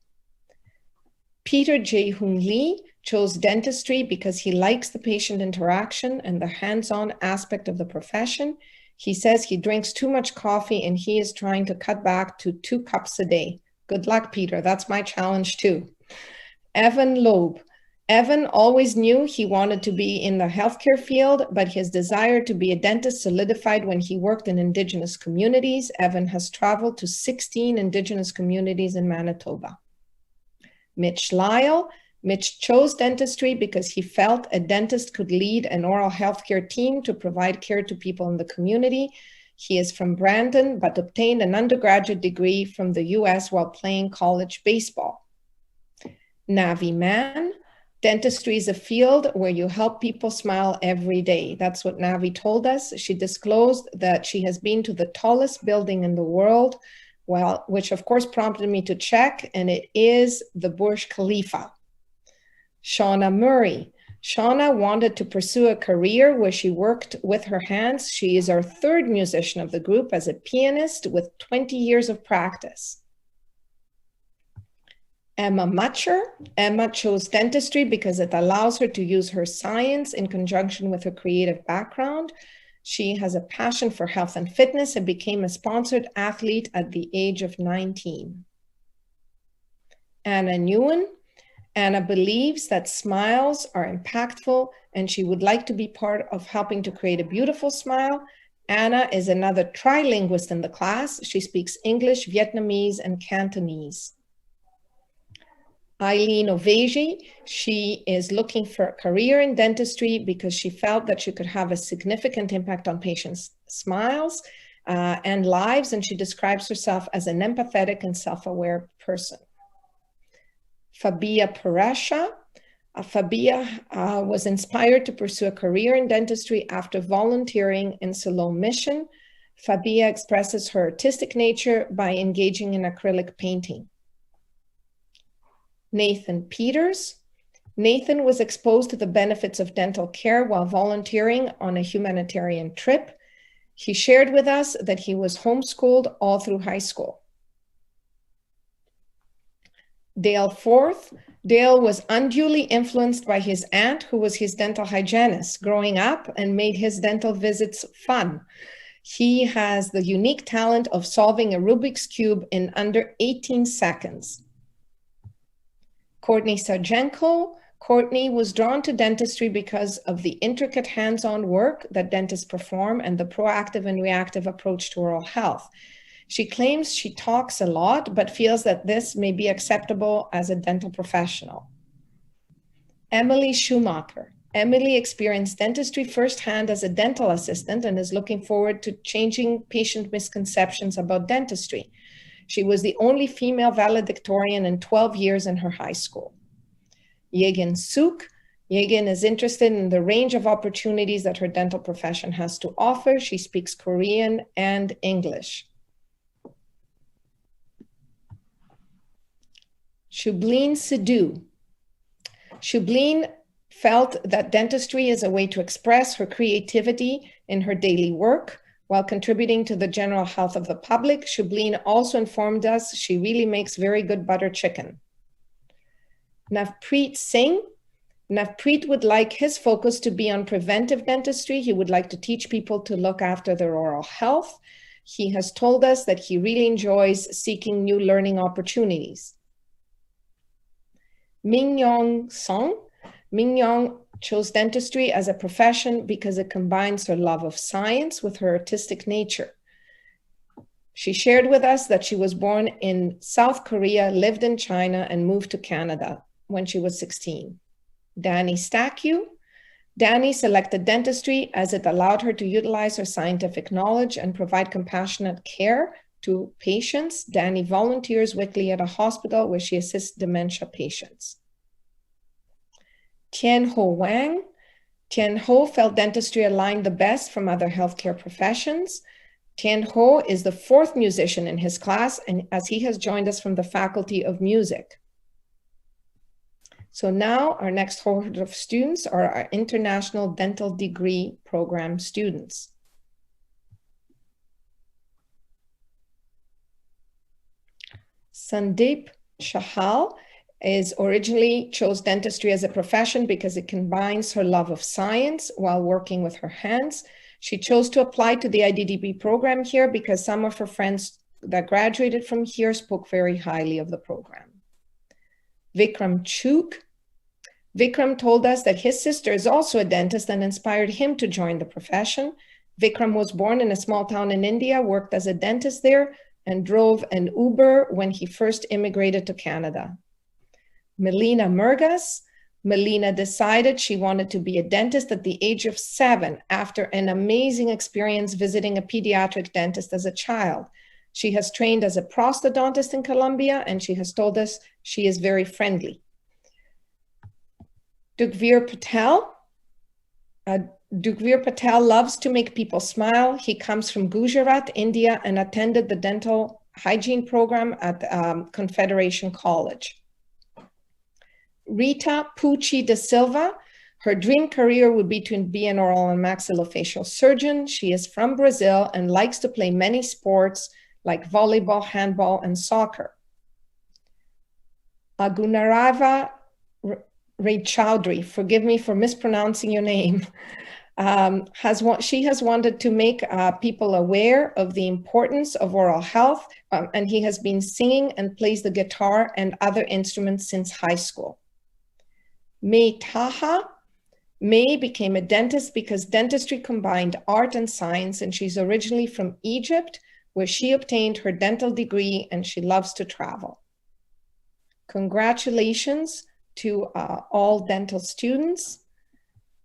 Peter Jae-Hoon Lee chose dentistry because he likes the patient interaction and the hands-on aspect of the profession. He says he drinks too much coffee and he is trying to cut back to 2 cups a day. Good luck, Peter. That's my challenge too. Evan Loeb. Evan always knew he wanted to be in the healthcare field, but his desire to be a dentist solidified when he worked in Indigenous communities. Evan has traveled to 16 Indigenous communities in Manitoba. Mitch Lyle. Mitch chose dentistry because he felt a dentist could lead an oral healthcare team to provide care to people in the community. He is from Brandon, but obtained an undergraduate degree from the US while playing college baseball. Navi Mann. Dentistry is a field where you help people smile every day. That's what Navi told us. She disclosed that she has been to the tallest building in the world, well, which of course prompted me to check, and it is the Burj Khalifa. Shauna Murray. Shauna wanted to pursue a career where she worked with her hands. She is our 3rd musician of the group as a pianist with 20 years of practice. Emma Mutcher. Emma chose dentistry because it allows her to use her science in conjunction with her creative background. She has a passion for health and fitness and became a sponsored athlete at the age of 19. Anna Nguyen. Anna believes that smiles are impactful and she would like to be part of helping to create a beautiful smile. Anna is another trilinguist in the class. She speaks English, Vietnamese, and Cantonese. Eileen Oveji, she is looking for a career in dentistry because she felt that she could have a significant impact on patients' smiles and lives, and she describes herself as an empathetic and self-aware person. Fabia Paresha. Fabia was inspired to pursue a career in dentistry after volunteering in Siloam Mission. Fabia expresses her artistic nature by engaging in acrylic painting. Nathan Peters. Nathan was exposed to the benefits of dental care while volunteering on a humanitarian trip. He shared with us that he was homeschooled all through high school. Dale Forth. Dale was unduly influenced by his aunt, who was his dental hygienist growing up and made his dental visits fun. He has the unique talent of solving a Rubik's Cube in under 18 seconds. Courtney Sarjenko. Courtney was drawn to dentistry because of the intricate hands-on work that dentists perform and the proactive and reactive approach to oral health. She claims she talks a lot, but feels that this may be acceptable as a dental professional. Emily Schumacher. Emily experienced dentistry firsthand as a dental assistant and is looking forward to changing patient misconceptions about dentistry. She was the only female valedictorian in 12 years in her high school. Yegin Suk. Yegin is interested in the range of opportunities that her dental profession has to offer. She speaks Korean and English. Shublin Sidhu. Shublin felt that dentistry is a way to express her creativity in her daily work while contributing to the general health of the public. Shublin also informed us she really makes very good butter chicken. Navpreet Singh. Navpreet would like his focus to be on preventive dentistry. He would like to teach people to look after their oral health. He has told us that he really enjoys seeking new learning opportunities. Mingyong Song. Mingyong chose dentistry as a profession because it combines her love of science with her artistic nature. She shared with us that she was born in South Korea, lived in China, and moved to Canada when she was 16. Danny Stackew. Danny selected dentistry as it allowed her to utilize her scientific knowledge and provide compassionate care to patients. Danny volunteers weekly at a hospital where she assists dementia patients. Tien Ho Wang. Tien Ho felt dentistry aligned the best from other healthcare professions. Tien Ho is the fourth musician in his class, and as he has joined us from the Faculty of Music. So now our next cohort of students are our International Dental Degree Program students. Sandeep Shahal is originally chose dentistry as a profession because it combines her love of science while working with her hands. She chose to apply to the IDDB program here because some of her friends that graduated from here spoke very highly of the program. Vikram Chuk. Vikram told us that his sister is also a dentist and inspired him to join the profession. Vikram was born in a small town in India, worked as a dentist there, and drove an Uber when he first immigrated to Canada. Melina Murgas. Melina decided she wanted to be a dentist at the age of 7 after an amazing experience visiting a pediatric dentist as a child. She has trained as a prosthodontist in Colombia, and she has told us she is very friendly. Dukveer Patel. Dukveer Patel loves to make people smile. He comes from Gujarat, India, and attended the dental hygiene program at Confederation College. Rita Pucci da Silva. Her dream career would be to be an oral and maxillofacial surgeon. She is from Brazil and likes to play many sports like volleyball, handball, and soccer. Agunarava Ray Chowdhury, forgive me for mispronouncing your name, she has wanted to make people aware of the importance of oral health, and he has been singing and plays the guitar and other instruments since high school. May Taha. May became a dentist because dentistry combined art and science, and she's originally from Egypt, where she obtained her dental degree, and she loves to travel. Congratulations to all dental students.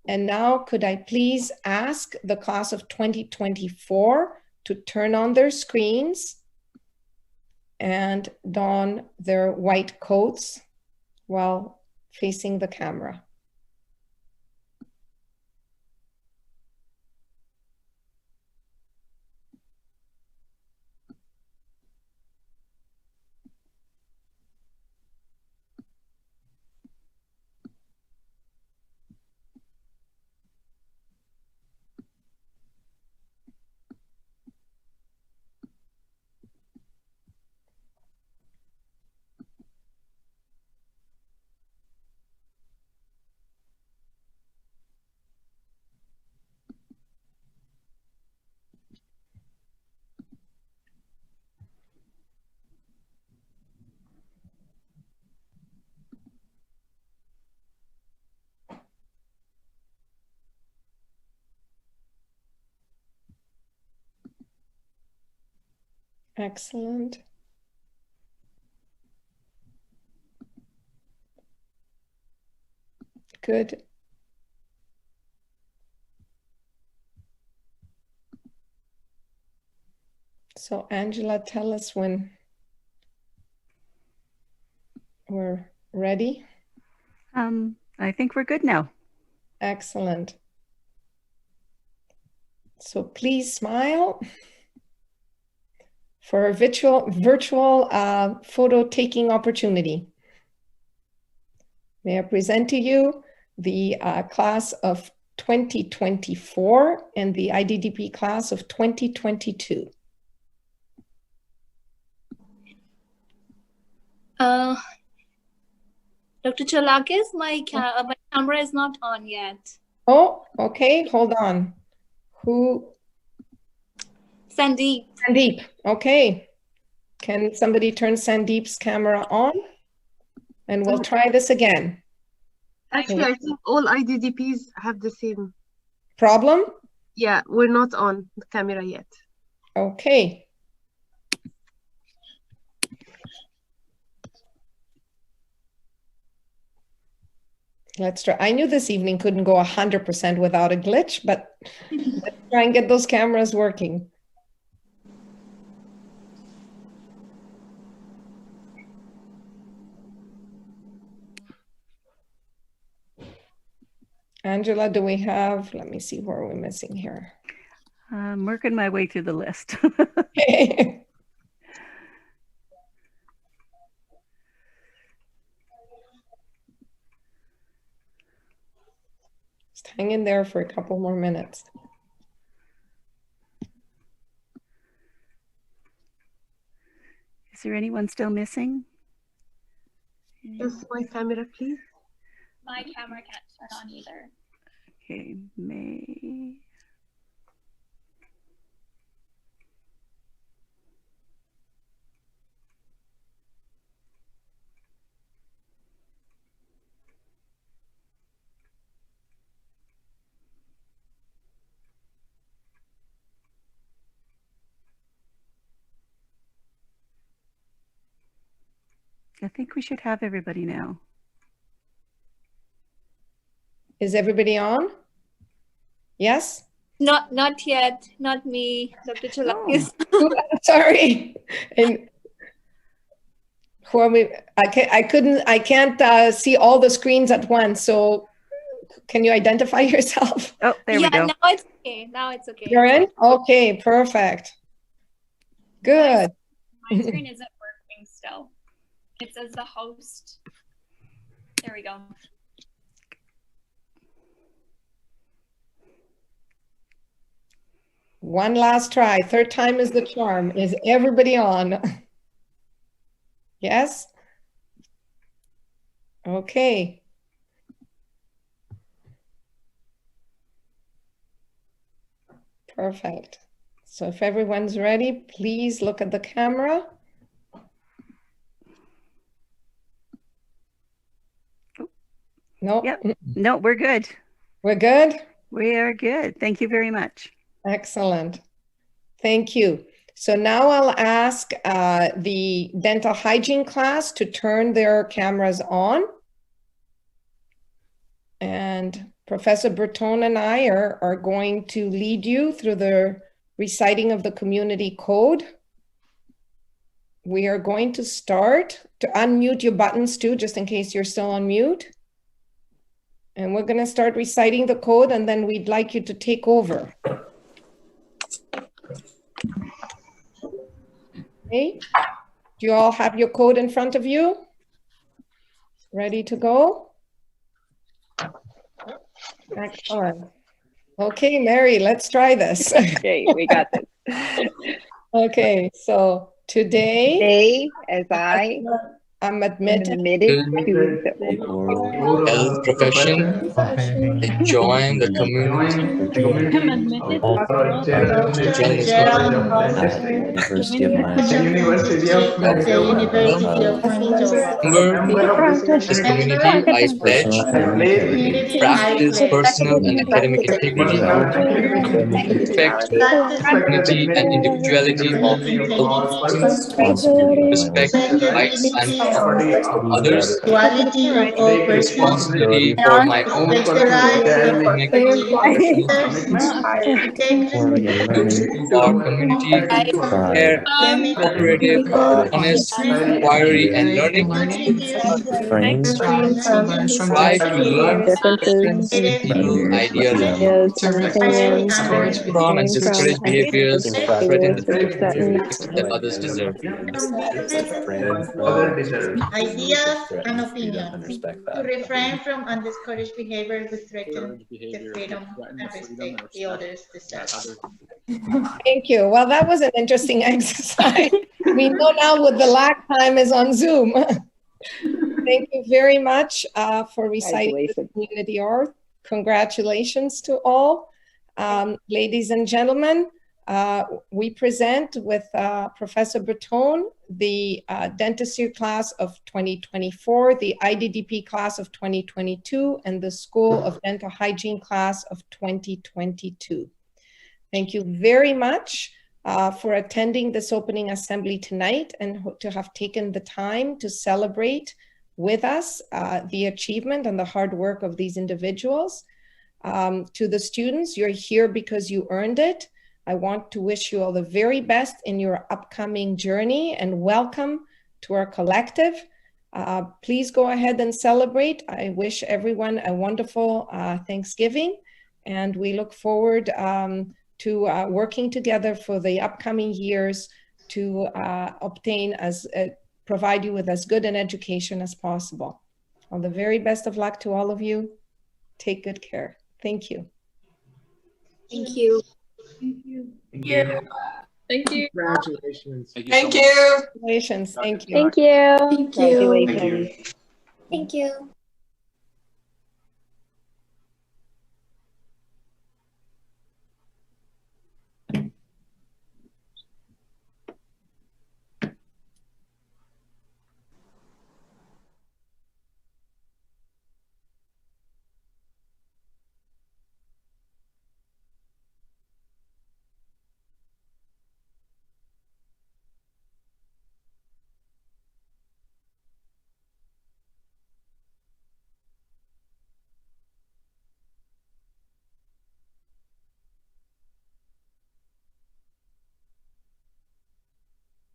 And now could I please ask the class of 2024 to turn on their screens and don their white coats while facing the camera. Excellent. Good. So Angela, tell us when we're ready. I think we're good now. Excellent. So please smile for a virtual photo taking opportunity. May I present to you the class of 2024 and the IDDP class of 2022. Dr. Cholakis, my camera is not on yet. Oh, okay, hold on. Who? Sandeep. Sandeep, okay. Can somebody turn Sandeep's camera on? And we'll try this again. Actually, I think all IDDPs have the same problem. Yeah, we're not on the camera yet. Okay. Let's try. I knew this evening couldn't go 100% without a glitch, but let's try and get those cameras working. Angela, do we have, let me see, where are we missing here? I'm working my way through the list. Okay. Just hang in there for a couple more minutes. Is there anyone still missing? Just my camera, please. My camera can't turn on either. Okay, May. I think we should have everybody now. Is everybody on? Yes? Not yet. Not me, Dr. Cholakis. Oh. Sorry. And who are we? I can't see all the screens at once. So can you identify yourself? Oh, there we go. Yeah, now it's okay. Now it's okay. You're in? Okay, perfect. Good. My screen isn't working still. It says the host. There we go. One last try. Third time is the charm. Is everybody on? Yes? Okay. Perfect. So if everyone's ready, please look at the camera. No. Yep. No, we're good. We're good? We are good. Thank you very much. Excellent. Thank you. So now I'll ask the dental hygiene class to turn their cameras on. And Professor Breton and I are going to lead you through the reciting of the community code. We are going to start to unmute your buttons too, just in case you're still on mute. And we're going to start reciting the code, and then we'd like you to take over. Okay. Do you all have your code in front of you? Ready to go? Excellent. Okay, Mary, let's try this. Okay, we got this. Okay, so today, as I'm admitted to health profession and join the community. University of Manitoba. This community, I pledge practice personal and academic integrity, respect dignity and individuality of all, respect rights and others, responsibility for my own academic our community, fair, cooperative, honest, inquiry, and learning. Strive to learn differences, new ideas, from and discourage behaviors that threaten the respect that others deserve. Ideas and opinions to refrain from undiscouraged behavior who threaten the freedom and respect the others deserve. Thank you. Well, that was an interesting exercise. We know now what the lag time is on Zoom. Thank you very much for reciting the community art. Congratulations to all. Ladies and gentlemen, we present with Professor Breton the dentistry class of 2024, the IDDP class of 2022, and the School of Dental Hygiene class of 2022. Thank you very much for attending this opening assembly tonight and to have taken the time to celebrate with us the achievement and the hard work of these individuals. To the students, you're here because you earned it. I want to wish you all the very best in your upcoming journey and welcome to our collective. Please go ahead and celebrate. I wish everyone a wonderful Thanksgiving, and we look forward to working together for the upcoming years to provide you with as good an education as possible. All the very best of luck to all of you. Take good care. Thank you. Thank you. Thank you. Thank you. Thank you. Congratulations. Thank you. Congratulations. Thank you. Thank you. Thank you. Congratulations. Thank you.